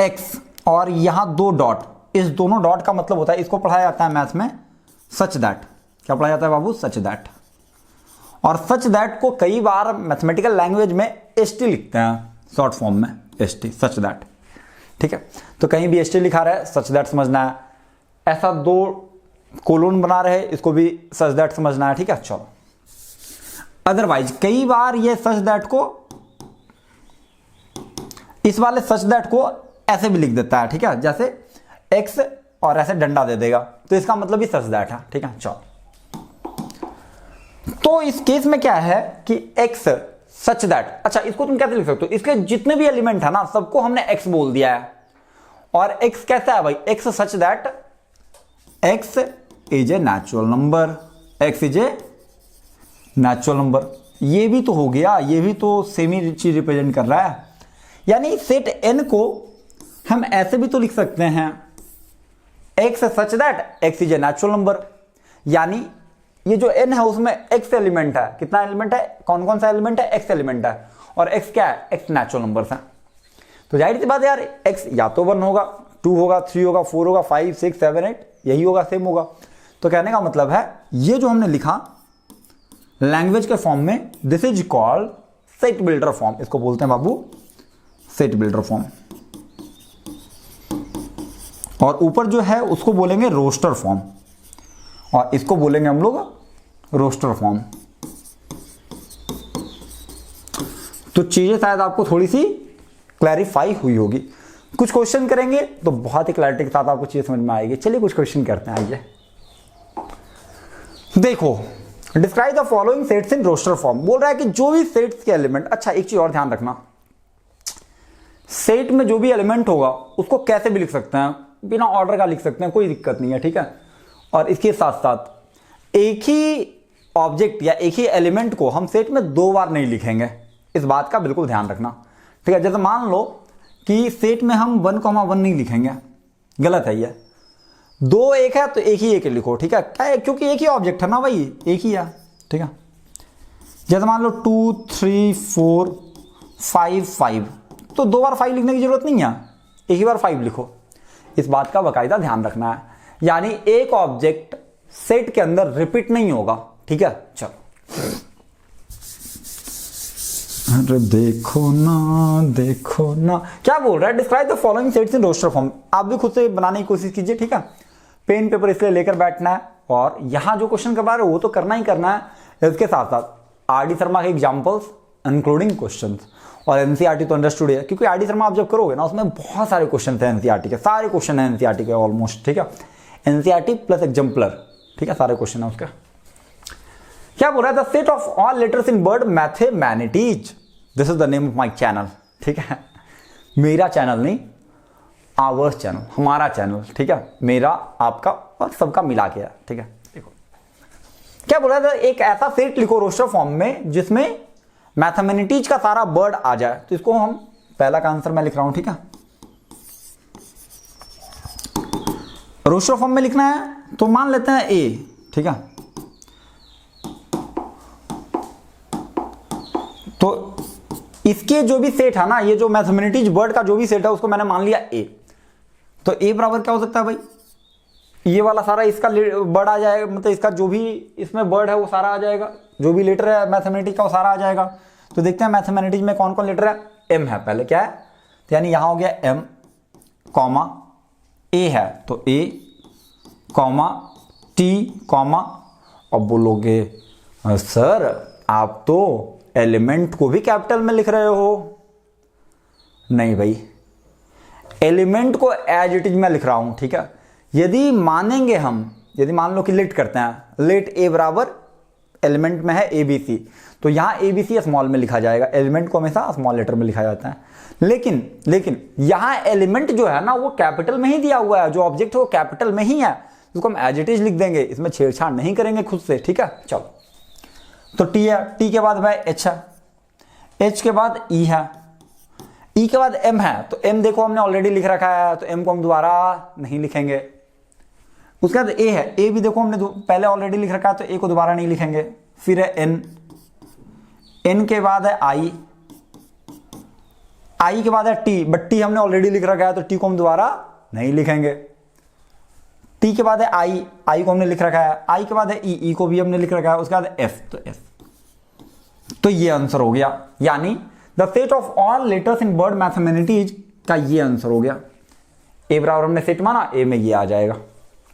B: x और यहां 2 डॉट, इस दोनों डॉट का मतलब होता है, इसको पढ़ाया जाता है मैथ में सच दैट। क्या पढ़ाया जाता है बाबू, सच दैट। और सच दैट को कई बार मैथमेटिकल लैंग्वेज में st लिखते हैं, शॉर्ट फॉर्म में st, सच दैट। ठीक है, तो कहीं भी st लिखा रहा है, सच दैट समझना है। ऐसा 2 कोलोन बना रहे, इसको भी सच दैट समझना है। ठीक है, चलो। अदरवाइज कई बार ये सच दैट को, इस वाले सच दैट को ऐसे भी लिख देता है। ठीक है, जैसे x और ऐसे डंडा दे देगा, तो इसका मतलब भी सच दैट है। ठीक है, चलो। तो इस केस में क्या है कि x सच दैट, अच्छा इसको तुम कैसे लिख सकते हो, इसके जितने भी एलिमेंट है ना, सबको हमने x बोल दिया है। और x कैसा है भाई, x such that x is a natural number, x is a natural number. ये भी तो हो गया, ये भी तो सेम ही चीज रिप्रेजेंट कर रहा है। यानी सेट n को हम ऐसे भी तो लिख सकते हैं, x such that x is a natural number. यानी ये जो n है उसमें x एलिमेंट है, कितना एलिमेंट है, कौन कौन सा एलिमेंट है, x एलिमेंट है, और x क्या है, x नेचुरल नंबर्स हैं। तो जाहिर सी बात है यार, x या तो 1 होगा, 2 होगा, 3 होगा, 4 होगा, 5 6 7 8 यही होगा, सेम होगा। तो कहने का मतलब है ये जो हमने लिखा लैंग्वेज के फॉर्म में, this is called set builder form. इसको बोलते हैं बाबू सेट बिल्डर फॉर्म। और ऊपर जो है उसको बोलेंगे रोस्टर फॉर्म, और इसको बोलेंगे हम लोग रोस्टर फॉर्म। तो चीजें शायद आपको थोड़ी सी क्लैरिफाई हुई होगी। कुछ क्वेश्चन करेंगे तो बहुत ही क्लैरिटी के साथ आपको चीजें समझ में आएगी। चलिए कुछ क्वेश्चन करते हैं, आइए। देखो, describe the following sets in roster form. बोल रहा है कि जो भी सेट्स के एलिमेंट, अच्छा एक चीज और ध्यान रखना, सेट में जो भी एलिमेंट होगा उसको कैसे भी लिख सकते हैं, बिना ऑर्डर का लिख सकते हैं, कोई दिक्कत नहीं है, ठीक है। और इसके साथ साथ एक ही ऑब्जेक्ट या एक ही एलिमेंट को हम सेट में 2 बार नहीं लिखेंगे, इस बात का बिल्कुल ध्यान रखना, ठीक है। जैसे मान लो कि सेट में हम 1,1 नहीं लिखेंगे, गलत है ये। 2 एक है तो एक ही लिखो, ठीक है। क्या है, क्योंकि एक ही ऑब्जेक्ट है ना भाई, एक ही है, ठीक है। जैसे मान लो 2 3 4 5 5, तो 2 बार 5 लिखने की जरूरत नहीं है, एक ही बार 5 लिखो। इस बात का बाकायदा ध्यान रखना है, यानी एक ऑब्जेक्ट सेट के अंदर रिपीट नहीं होगा, ठीक है। चलो, अरे देखो ना क्या बोल रहा है, describe the following sets in roster form. आप भी खुद से बनाने की कोशिश कीजिए, ठीक है। पेन पेपर इसलिए लेकर बैठना है, और यहां जो क्वेश्चन करवा रहे हो वो तो करना ही करना है। इसके साथ साथ आर डी शर्मा के एग्जाम्पल्स इंक्लूडिंग क्वेश्चन, और एनसीईआरटी तो अंडरस्टूड है, क्योंकि आर डी शर्मा आप जब करोगे ना उसमें बहुत सारे क्वेश्चन थे एनसीईआरटी के, सारे क्वेश्चन है एनसीईआरटी के ऑलमोस्ट, ठीक है। एनसीईआरटी प्लस एग्जाम्पलर, ठीक है, सारे क्वेश्चन है उसका। क्या बोल रहा है, the set of all letters in word mathematics, this is the name of my channel, ठीक है। मेरा चैनल नहीं, आवर्स चैनल, हमारा चैनल, ठीक है। मेरा, आपका और सबका मिला के है, ठीक है। देखो क्या बोल रहा था, एक ऐसा सेट लिखो रोस्टर फॉर्म में जिसमें मैथमेटिक्स का सारा वर्ड आ जाए। तो इसको हम, पहला का आंसर मैं लिख रहा हूं, ठीक है। रोस्टर फॉर्म में लिखना है तो मान लेते हैं ए, ठीक है। तो इसके जो भी सेट है ना, ये जो मैथमेटिक्स वर्ड का जो भी सेट है उसको मैंने मान लिया ए। तो ए बराबर क्या हो सकता है भाई, ये वाला सारा इसका वर्ड आ जाएगा, मतलब इसका जो भी इसमें वर्ड है वो सारा आ जाएगा, जो भी लेटर है मैथमेटिक्स का वो सारा आ जाएगा। तो देखते हैं मैथमेटिक्स में कौन कौन लेटर है। एम है पहले, क्या है, तो यानी यहां हो गया एम, कॉमा ए है तो ए, कॉमा टी, कॉमा। अब बोलोगे सर आप तो एलिमेंट को भी कैपिटल में लिख रहे हो। नहीं भाई, एलिमेंट को एज इट इज में लिख रहा हूं, ठीक है। यदि मानेंगे हम, यदि मान लो कि लेट करते हैं, लेट ए बराबर एलिमेंट में है ABC, तो यहां ABC स्मॉल में लिखा जाएगा, एलिमेंट को हमेशा स्मॉल लेटर में लिखा जाता है। लेकिन यहां एलिमेंट जो है ना वो कैपिटल में ही दिया हुआ है, जो ऑब्जेक्ट है वो कैपिटल में ही है, उसको हम एज इट इज लिख देंगे, इसमें छेड़छाड़ नहीं करेंगे खुद से, ठीक है। चलो, तो टी है, टी के बाद भाई एच है, एच के बाद ई है, ई के बाद एम है। तो एम देखो हमने ऑलरेडी लिख रखा है, तो एम को हम दोबारा नहीं लिखेंगे। उसके बाद ए है, ए भी देखो हमने पहले ऑलरेडी लिख रखा है, तो ए को दोबारा नहीं लिखेंगे। फिर है एन, एन के बाद है आई, आई के बाद है टी, बट टी हमने ऑलरेडी लिख रखा है, तो टी को हम दोबारा नहीं लिखेंगे। टी के बाद है आई, आई को हमने लिख रखा है। आई के बाद है ई, ई को भी हमने लिख रखा है। उसके बाद एफ, तो एफ। तो ये आंसर हो गया, यानी the set of all letters in word mathematics का ये आंसर हो गया। ए बराबर हमने सेट माना, ए में ये आ जाएगा,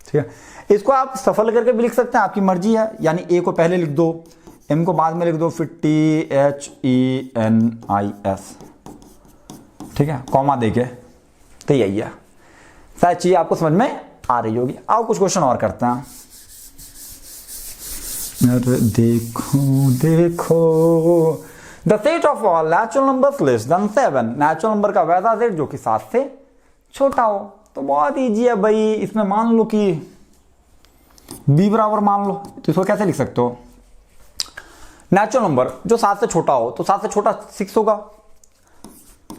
B: ठीक है। इसको आप सफल करके भी लिख सकते हैं, आपकी मर्जी है, यानी ए को पहले लिख दो, एम को बाद में लिख दो, फिर THENIS, ठीक है, कॉमा देके। तो यही है, शायद चीज आपको समझ में आ रही होगी। आओ कुछ क्वेश्चन और करते हैं। अरे देखो, the set of all natural numbers less than 7, natural number का वैसा सेट जो कि 7 से छोटा हो। तो बहुत इजी है भाई, इसमें मान लो कि b बराबर मान लो, तो इसको कैसे लिख सकते हो, नेचुरल नंबर जो 7 से छोटा हो, तो 7 से छोटा 6 होगा,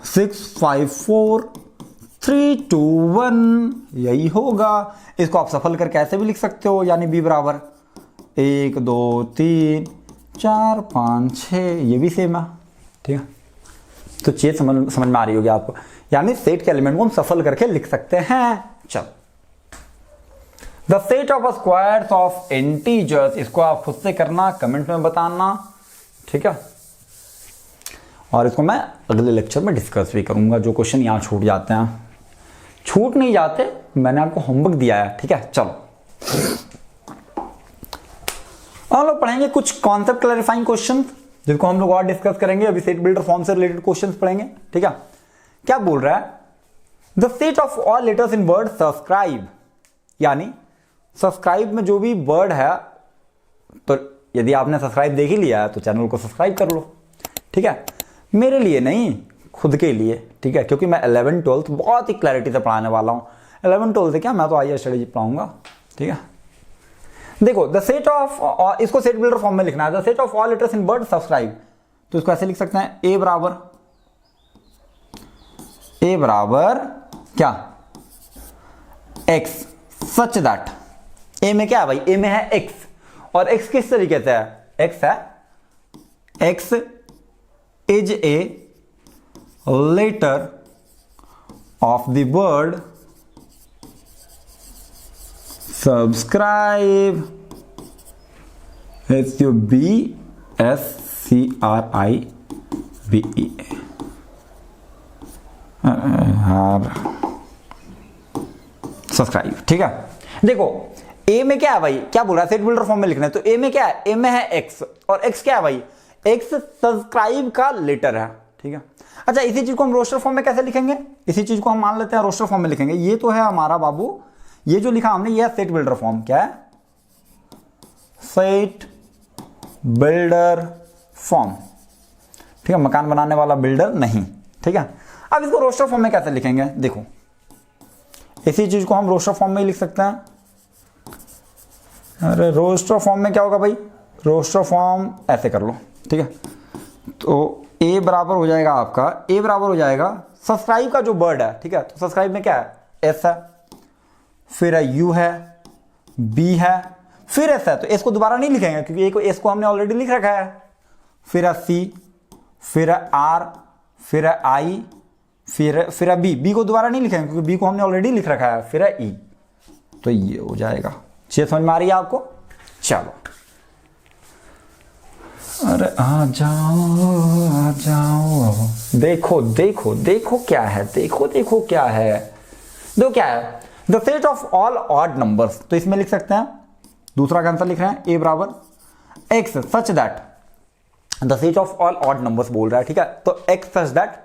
B: 6 5 4 3 2 1, यही होगा। इसको आप सफल करके ऐसे भी लिख सकते हो, यानी b बराबर 1 2 3 4 5 6, ये भी सेम है, ठीक है। तो चीज समझ में आ रही होगी आपको, यानी सेट के एलिमेंट को हम सफल करके लिख सकते हैं। चलो, the set of squares of integers, इसको आप खुद से करना, कमेंट में बताना, ठीक है। और इसको मैं अगले लेक्चर में डिस्कस भी करूंगा। जो क्वेश्चन यहां छूट जाते हैं, छूट नहीं जाते, मैंने आपको होमवर्क दिया है, ठीक है। चलो, हम लोग पढ़ेंगे कुछ कॉन्सेप्ट क्लैरिफाइंग क्वेश्चन, जिनको हम लोग और डिस्कस करेंगे। अभी सेट बिल्डर फॉर्म से रिलेटेड क्वेश्चन पढ़ेंगे, ठीक है। क्या बोल रहा है, the set of all letters in word subscribe, यानी सब्सक्राइब में जो भी वर्ड है, तो यदि आपने सब्सक्राइब देख ही लिया है तो चैनल को सब्सक्राइब कर लो, ठीक है। मेरे लिए नहीं, खुद के लिए, ठीक है, क्योंकि मैं 11 12 बहुत ही क्लैरिटी से पढ़ाने वाला हूं। 11 12 से क्या, मैं तो आई स्टडी पढ़ाऊंगा, ठीक है। देखो, द सेट ऑफ, इसको सेट बिल्डर फॉर्म में लिखना है, the set of all letters in word subscribe, तो इसको ऐसे लिख सकते हैं, ए बराबर क्या, एक्स, सच दैट, ए में क्या है भाई, ए में है एक्स, और एक्स किस तरीके से है, एक्स है, x is a letter of the word subscribe, SUBSCRIBE, subscribe, ठीक है। देखो, ए में क्या है भाई, क्या बोल रहा है, सेट बिल्डर फॉर्म में लिखना है, तो ए में क्या है, ए में है एक्स, और एक्स क्या है भाई, एक्स सब्सक्राइब का लेटर है, ठीक है। अच्छा, इसी चीज को हम रोस्टर फॉर्म में कैसे लिखेंगे, इसी चीज को हम मान लेते हैं रोस्टर फॉर्म में लिखेंगे। ये तो है हमारा बाबू, ये जो लिखा हमने, ये है सेट बिल्डर फॉर्म, क्या है, सेट बिल्डर फॉर्म, ठीक है, मकान बनाने वाला बिल्डर नहीं, ठीक है। अब इसको रोस्टर फॉर्म में कैसे लिखेंगे, देखो, इसी चीज को हम रोस्टर फॉर्म में ही लिख सकते हैं। अरे रोस्टर फॉर्म में क्या होगा भाई, रोस्टर फॉर्म ऐसे कर लो, ठीक है। तो ए बराबर हो जाएगा आपका, ए बराबर हो जाएगा सब्सक्राइब का जो वर्ड है, ठीक है। तो सब्सक्राइब में क्या है, एस है, फिर है यू है, बी है, फिर एस है, तो एस को दोबारा नहीं लिखेंगे क्योंकि एस को हमने ऑलरेडी लिख रखा है। फिर है सी, फिर है आर, फिर है आई, फिर है बी, बी को दोबारा नहीं लिखेंगे क्योंकि बी को हमने ऑलरेडी लिख रखा है। फिर है ई, तो ये हो जाएगा। चीज समझ में आ रही है आपको, चलो, अरे आ जाओ, देखो देखो देखो क्या है, देखो देखो क्या है, दो क्या है, the set of all odd numbers, तो इसमें लिख सकते हैं, दूसरा का आंसर लिख रहे हैं, ए बराबर x such that, the set of all odd numbers बोल रहा है, ठीक है। तो x such that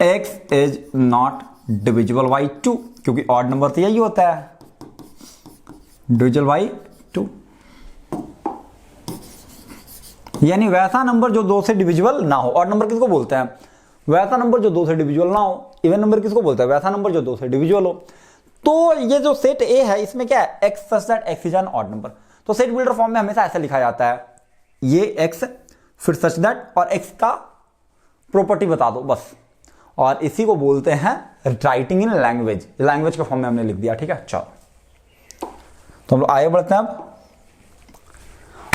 B: x is not divisible by 2, क्योंकि ऑड नंबर तो यही होता है, डिविजिबल बाई 2, यानी वैसा नंबर जो 2 से डिविजिबल ना हो। ऑड नंबर किसको बोलते हैं, वैसा नंबर जो 2 से डिविजिबल ना हो। इवन नंबर किसको बोलते हैं, वैसा नंबर जो 2 से डिविजिबल हो। तो ये जो सेट ए है, इसमें क्या है, x such that x is an odd number. तो सेट बिल्डर फॉर्म में हमेशा ऐसा लिखा जाता है, ये एक्स, फिर सच दैट, और एक्स का प्रॉपर्टी बता दो बस, और इसी को बोलते हैं राइटिंग इन लैंग्वेज। लैंग्वेज के फॉर्म में हमने लिख दिया, ठीक है। चलो, तो हम लोग आगे बढ़ते हैं अब,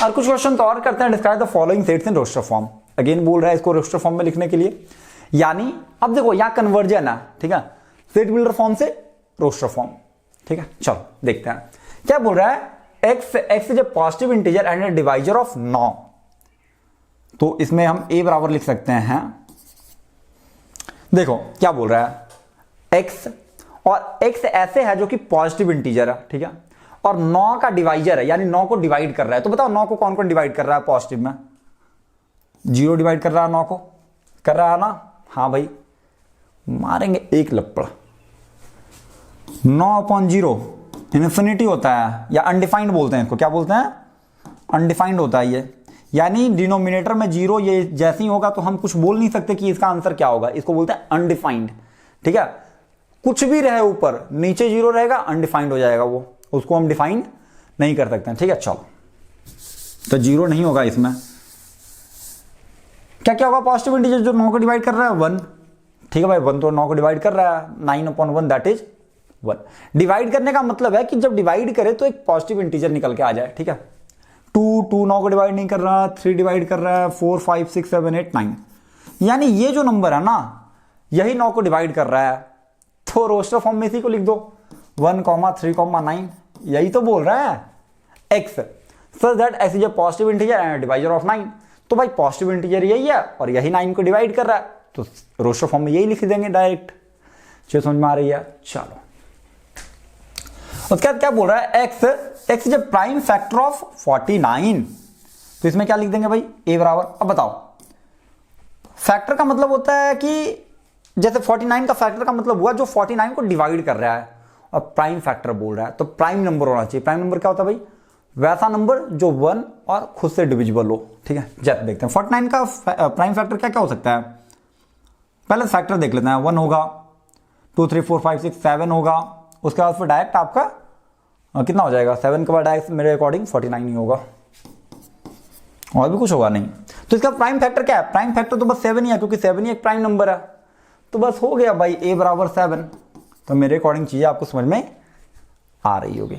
B: और कुछ क्वेश्चन तो और करते हैं। Describe the following sets in roster form, again बोल रहा है इसको रोस्टर फॉर्म में लिखने के लिए, यानी अब देखो यहां कन्वर्जन है, ठीक है, सेट बिल्डर फॉर्म से रोस्टर फॉर्म, ठीक है। चलो देखते हैं क्या बोल रहा है, x is A positive integer and A divisor of 9, तो इसमें हम ए बराबर लिख सकते हैं, देखो क्या बोल रहा है, एक्स, और एक्स ऐसे है जो कि पॉजिटिव इंटीजर है, ठीक है, और 9 का डिवाइजर है, यानी 9 को डिवाइड कर रहा है। तो बताओ 9 को कौन कौन डिवाइड कर रहा है पॉजिटिव में, 0 डिवाइड कर रहा है 9 को, कर रहा है ना, हाँ भाई, मारेंगे एक लपड़। 9/0 इन्फिनिटी होता है, या अनडिफाइंड बोलते हैं इसको, क्या बोलते हैं, अनडिफाइंड होता है ये, यानी डिनोमिनेटर में 0 ये जैसे ही होगा तो हम कुछ बोल नहीं सकते कि इसका आंसर क्या होगा, इसको बोलते हैं अनडिफाइंड, ठीक है। कुछ भी रहे ऊपर, नीचे 0 रहेगा, अनडिफाइंड हो जाएगा वो, उसको हम डिफाइन नहीं कर सकते हैं, ठीक है। चलो, तो 0 नहीं होगा इसमें, क्या क्या होगा, पॉजिटिव इंटीजर जो 9 को डिवाइड कर रहा है 1, ठीक है भाई, 1 तो 9 को डिवाइड कर रहा है, 9/1 दैट इज 1। डिवाइड करने का मतलब है कि जब डिवाइड करे तो एक पॉजिटिव इंटीजर निकल के आ जाए, ठीक है। 2 9 को डिवाइड नहीं कर रहा, 3 डिवाइड कर रहा है, 4 5 6 7 8 9, यानी ये जो नंबर है ना यही 9 को डिवाइड कर रहा है, तो रोस्टर फॉर्म में इसी को लिख दो 1,3,9, यही तो बोल रहा है x such that x is a positive integer and divisor of 9। तो भाई पॉजिटिव इंटीजर यही है और यही 9 को डिवाइड कर रहा है, तो रोस्टर फॉर्म में यही लिख देंगे डायरेक्ट। चीज समझ में आ रही है? चलो उसके बाद क्या बोल रहा है, x is a prime factor of 49, तो इसमें क्या लिख देंगे भाई a बराबर। अब बताओ फैक्टर का मतलब होता है कि जैसे 49 का फैक्टर का मतलब हुआ जो 49 को डिवाइड कर रहा है, और प्राइम फैक्टर बोल रहा है तो प्राइम नंबर होना चाहिए। प्राइम नंबर क्या होता है भाई? वैसा नंबर जो 1 और खुद से डिविजिबल हो। ठीक है, जैसे देखते हैं 49 का प्राइम फैक्टर क्या क्या हो सकता है। पहले फैक्टर देख लेते हैं, 1 होगा, 2 3 4 5 6 7 होगा, उसके बाद फिर डायरेक्ट आपका कितना हो जाएगा, 7 के बाद डायरेक्ट मेरे अकॉर्डिंग 49 ही होगा, और भी कुछ होगा नहीं। तो इसका प्राइम फैक्टर क्या है? प्राइम फैक्टर तो बस 7 ही है, क्योंकि 7 ही एक प्राइम नंबर है, तो बस हो गया भाई a बराबर 7। तो मेरे अकॉर्डिंग चीजें आपको समझ में आ रही होगी।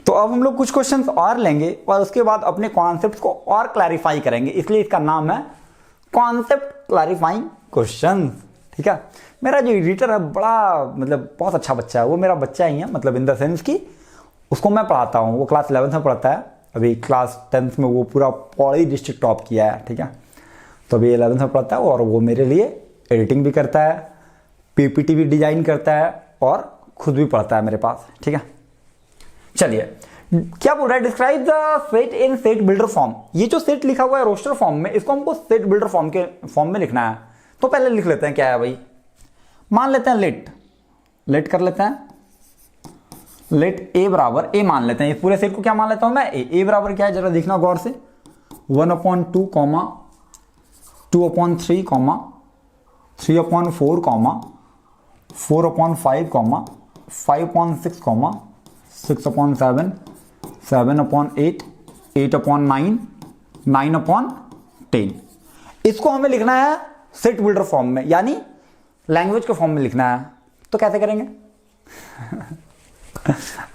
B: तो अब हम लोग कुछ क्वेश्चंस और लेंगे और उसके बाद अपने कॉन्सेप्ट को और क्लैरिफाई करेंगे, इसलिए इसका नाम है कॉन्सेप्ट क्लैरिफाइंग क्वेश्चंस। ठीक है, मेरा जो एडिटर है बड़ा मतलब बहुत अच्छा बच्चा है, वो मेरा बच्चा ही है, मतलब इन द सेंस कि उसको मैं पढ़ाता हूँ, वो क्लास 11th में पढ़ता है, अभी क्लास 10th में वो पूरा पौड़ी डिस्ट्रिक्ट टॉप किया है। ठीक है, तो अभी 11th में पढ़ता है और वो मेरे लिए एडिटिंग भी करता है, पीपीटी भी डिजाइन करता है और खुद भी पढ़ता है मेरे पास। ठीक है, चलिए क्या बोल रहा है, describe the set in set builder form. ये जो सेट लिखा हुआ है रोस्टर फॉर्म में, इसको हमको सेट बिल्डर फॉर्म के फॉर्म में लिखना है। तो पहले लिख लेते हैं क्या है भाई, मान लेते हैं लेट कर लेते हैं, लेट ए बराबर ए मान लेते हैं, इस पूरे सेट को क्या मान लेता हूं मैं, ए बराबर क्या है जरा देखना गौर से, 1/2, 2/3, 3/4, 4/5, 5/6, 6/7, 7/8, 8/9, 9/10। इसको हमें लिखना है सेट बिल्डर फॉर्म में, यानी लैंग्वेज के फॉर्म में लिखना है। तो कैसे करेंगे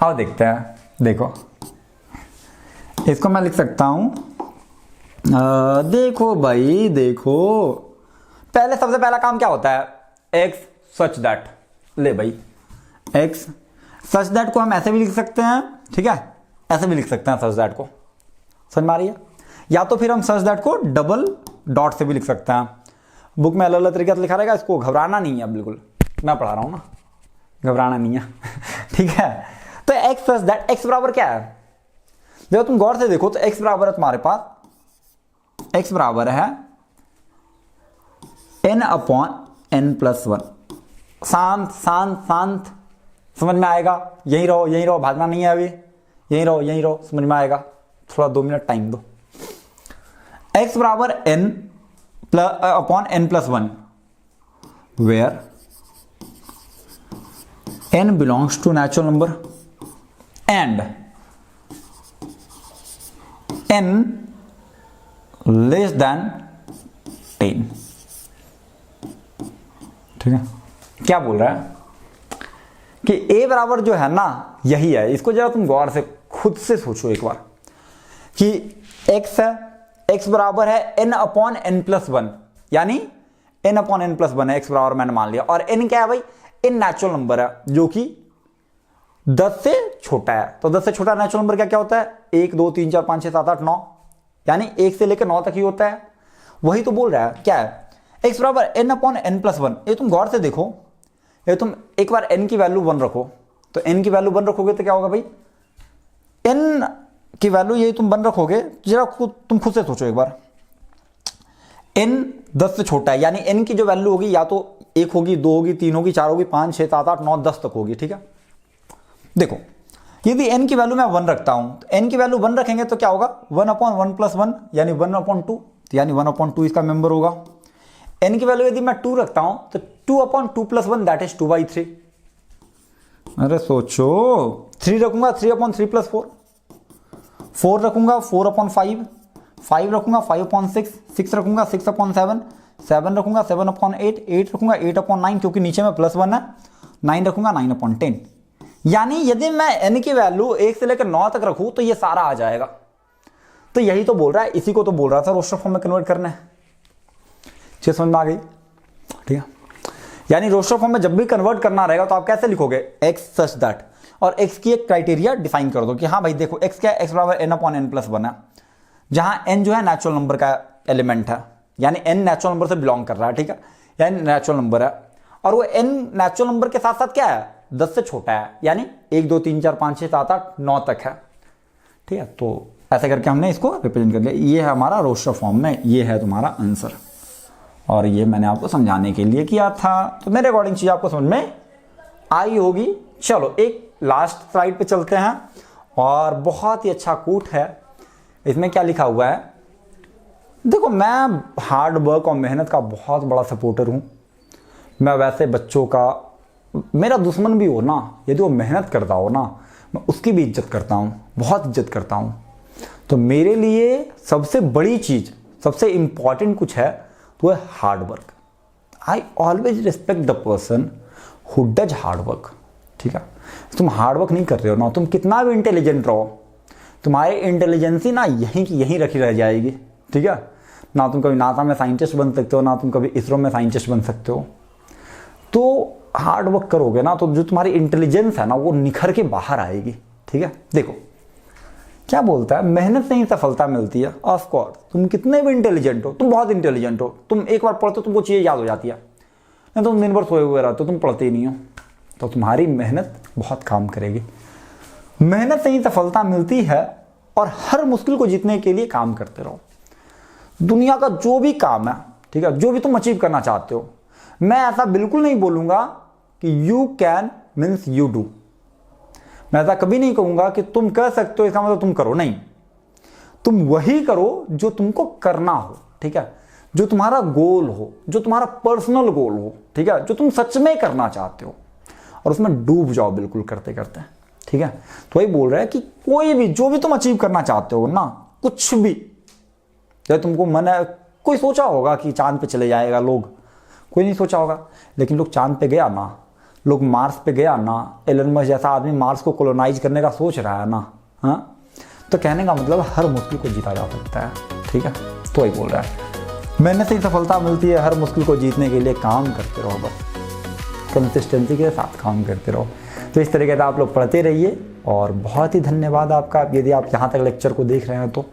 B: आओ देखते हैं। देखो इसको मैं लिख सकता हूं, देखो भाई देखो, पहले सबसे पहला काम क्या होता है, एक्स सच दैट। ले भाई एक्स सच दैट को हम ऐसे भी लिख सकते हैं, ठीक है, ऐसे भी लिख सकते हैं सच दैट को, समझ में आ रही है, या तो फिर हम सच दैट को डबल डॉट से भी लिख सकते हैं। बुक में अलग अलग तरीके से लिखा रहेगा, इसको घबराना नहीं है, बिल्कुल मैं पढ़ा रहा हूं ना, घबराना नहीं है ठीक है। तो एक्स प्लस दैट, एक्स बराबर क्या है, जब तुम गौर से देखो तो एक्स बराबर है तुम्हारे पास, एक्स बराबर है n/n+1। शांत शांत शांत, समझ में आएगा, यहीं रहो, भागना नहीं है अभी, यहीं रहो, समझ में आएगा, थोड़ा 2 मिनट टाइम दो। x बराबर n/n+1 where n belongs to natural number and n less than 10। ठीक है, क्या बोल रहा है कि a बराबर जो है ना यही है, इसको जरा तुम गौर से खुद से सोचो एक बार कि x है, x बराबर है n/n+1, यानी n/n+1 है, x बराबर मैंने मान लिया, और n क्या है भाई, n नेचुरल नंबर है जो कि 10 से छोटा है। तो 10 से छोटा नेचुरल नंबर क्या क्या होता है, 1 2 3 4 5 6 7 8 9, यानी 1 से लेकर 9 तक ही होता है। वही तो बोल रहा है, क्या है, x बराबर n/n+1। ये तुम गौर से देखो, ये तुम एक बार n की वैल्यू 1 रखो, तो n की वैल्यू 1 रखोगे तो क्या होगा भाई, n की वैल्यू ये तुम 1 रखोगे, जरा तुम खुद से सोचो एक बार, n 10 से छोटा है, यानी n की जो वैल्यू होगी या तो 1 होगी, 2 होगी, 3 होगी, 4 होगी, 5 6 7 8 9 10 तक होगी। ठीक है, देखो यदि n की वैल्यू मैं 1 रखता हूं, तो n की वैल्यू 1 रखेंगे तो क्या होगा, 1/1+1 यानी 1/2, यानी 1/2 इसका मेंबर होगा। n की वैल्यू यदि मैं 2 रखता हूं तो 2/2+1 दैट इज 2/3। अरे सोचो, 3 रखूंगा 3/3+4, 4 रखूंगा 4/5, 5 रखूंगा 5/6, 6 रखूंगा 6/7, 7 रखूंगा 7/8, 8 रखूंगा 8/9, क्योंकि नीचे में +1 है, 9 रखूंगा 9/10। यानी यदि मैं n की वैल्यू 1 से लेकर 9 तक रखूं तो ये सारा आ जाएगा। तो यही तो बोल रहा है, इसी को तो बोल रहा था रोस्टर फॉर्म में कन्वर्ट करना है। चीज समझ में आ गई। यानी रोस्टर फॉर्म में जब भी कन्वर्ट करना रहेगा तो आप कैसे लिखोगे, x सच दैट, और x की एक क्राइटेरिया डिफाइन कर दो कि हाँ भाई देखो x क्या है, x बराबर n/n+1 है, जहां n जो है नेचुरल नंबर का एलिमेंट है, यानी n नेचुरल नंबर से बिलोंग कर रहा है, ठीक है, यानी नेचुरल नंबर है, और वो n नेचुरल नंबर के साथ साथ क्या है, 10 से छोटा है, यानी 1 2 3 4 5 6 7 8 9 तक है, ठीक है। तो ऐसे करके हमने इसको रिप्रेजेंट कर लिया। ये है हमारा रोस्टर फॉर्म में, ये है तुम्हारा आंसर, और ये मैंने आपको समझाने के लिए किया था। तो मेरे अकॉर्डिंग चीज आपको समझ में आई होगी। चलो एक लास्ट स्लाइड पे चलते हैं, और बहुत ही अच्छा कूट है। इसमें क्या लिखा हुआ है, देखो मैं हार्ड वर्क और मेहनत का बहुत बड़ा सपोर्टर हूँ। मैं वैसे बच्चों का, मेरा दुश्मन भी हो ना, यदि वो मेहनत करता हो ना, मैं उसकी भी इज्जत करता हूँ, बहुत इज्जत करता हूँ। तो मेरे लिए सबसे बड़ी चीज़, सबसे इंपॉर्टेंट कुछ है तो है hard work. I always respect the person who does hard work, ठीक है। तुम हार्ड वर्क नहीं कर रहे हो ना, तुम कितना भी इंटेलिजेंट रहो, तुम्हारी इंटेलिजेंसी ना यहीं की यहीं रखी रह जाएगी, ठीक है। ना तुम कभी नासा में साइंटिस्ट बन सकते हो, ना तुम कभी इसरो में साइंटिस्ट बन सकते हो। तो हार्ड वर्क करोगे ना तो जो तुम्हारी इंटेलिजेंस है ना वो निखर के बाहर आएगी, ठीक है। देखो क्या बोलता है, मेहनत से ही सफलता मिलती है। ऑफ कोर्स तुम कितने भी इंटेलिजेंट हो, तुम बहुत इंटेलिजेंट हो, तुम एक बार पढ़ते हो तुमको चीज़ें याद हो जाती है, नहीं तुम दिन भर सोए हुए रहते हो, तुम पढ़ते ही नहीं हो। तो तुम्हारी मेहनत बहुत काम करेगी। मेहनत से ही सफलता मिलती है, और हर मुश्किल को जीतने के लिए काम करते रहो। दुनिया का जो भी काम है, ठीक है, जो भी तुम अचीव करना चाहते हो, मैं ऐसा बिल्कुल नहीं बोलूंगा कि you can means you do. मैं ऐसा कभी नहीं कहूंगा कि तुम कर सकते हो इसका मतलब तुम करो, नहीं। तुम वही करो जो तुमको करना हो, ठीक है, जो तुम्हारा गोल हो, जो तुम्हारा पर्सनल गोल हो, ठीक है, जो तुम सच में करना चाहते हो, और उसमें डूब जाओ बिल्कुल करते करते, ठीक है। तो वही बोल रहा है कि कोई भी, जो भी तुम अचीव करना चाहते हो ना, कुछ भी, जब तुमको मन है, कोई सोचा होगा कि चांद पे चले जाएगा लोग, कोई नहीं सोचा होगा, लेकिन लोग चांद पे गया ना, लोग मार्स पे गया ना, एलन मस्क जैसा आदमी मार्स को कॉलोनाइज करने का सोच रहा है ना, हाँ। तो कहने का मतलब हर मुश्किल को जीता जा सकता है, ठीक है। तो वही बोल रहा है, मेहनत से ही सफलता मिलती है, हर मुश्किल को जीतने के लिए काम करते रहो, बस कंसिस्टेंसी के साथ काम करते रहो। तो इस तरीके से आप लोग पढ़ते रहिए, और बहुत ही धन्यवाद आपका यदि आप यहाँ तक लेक्चर को देख रहे हैं तो।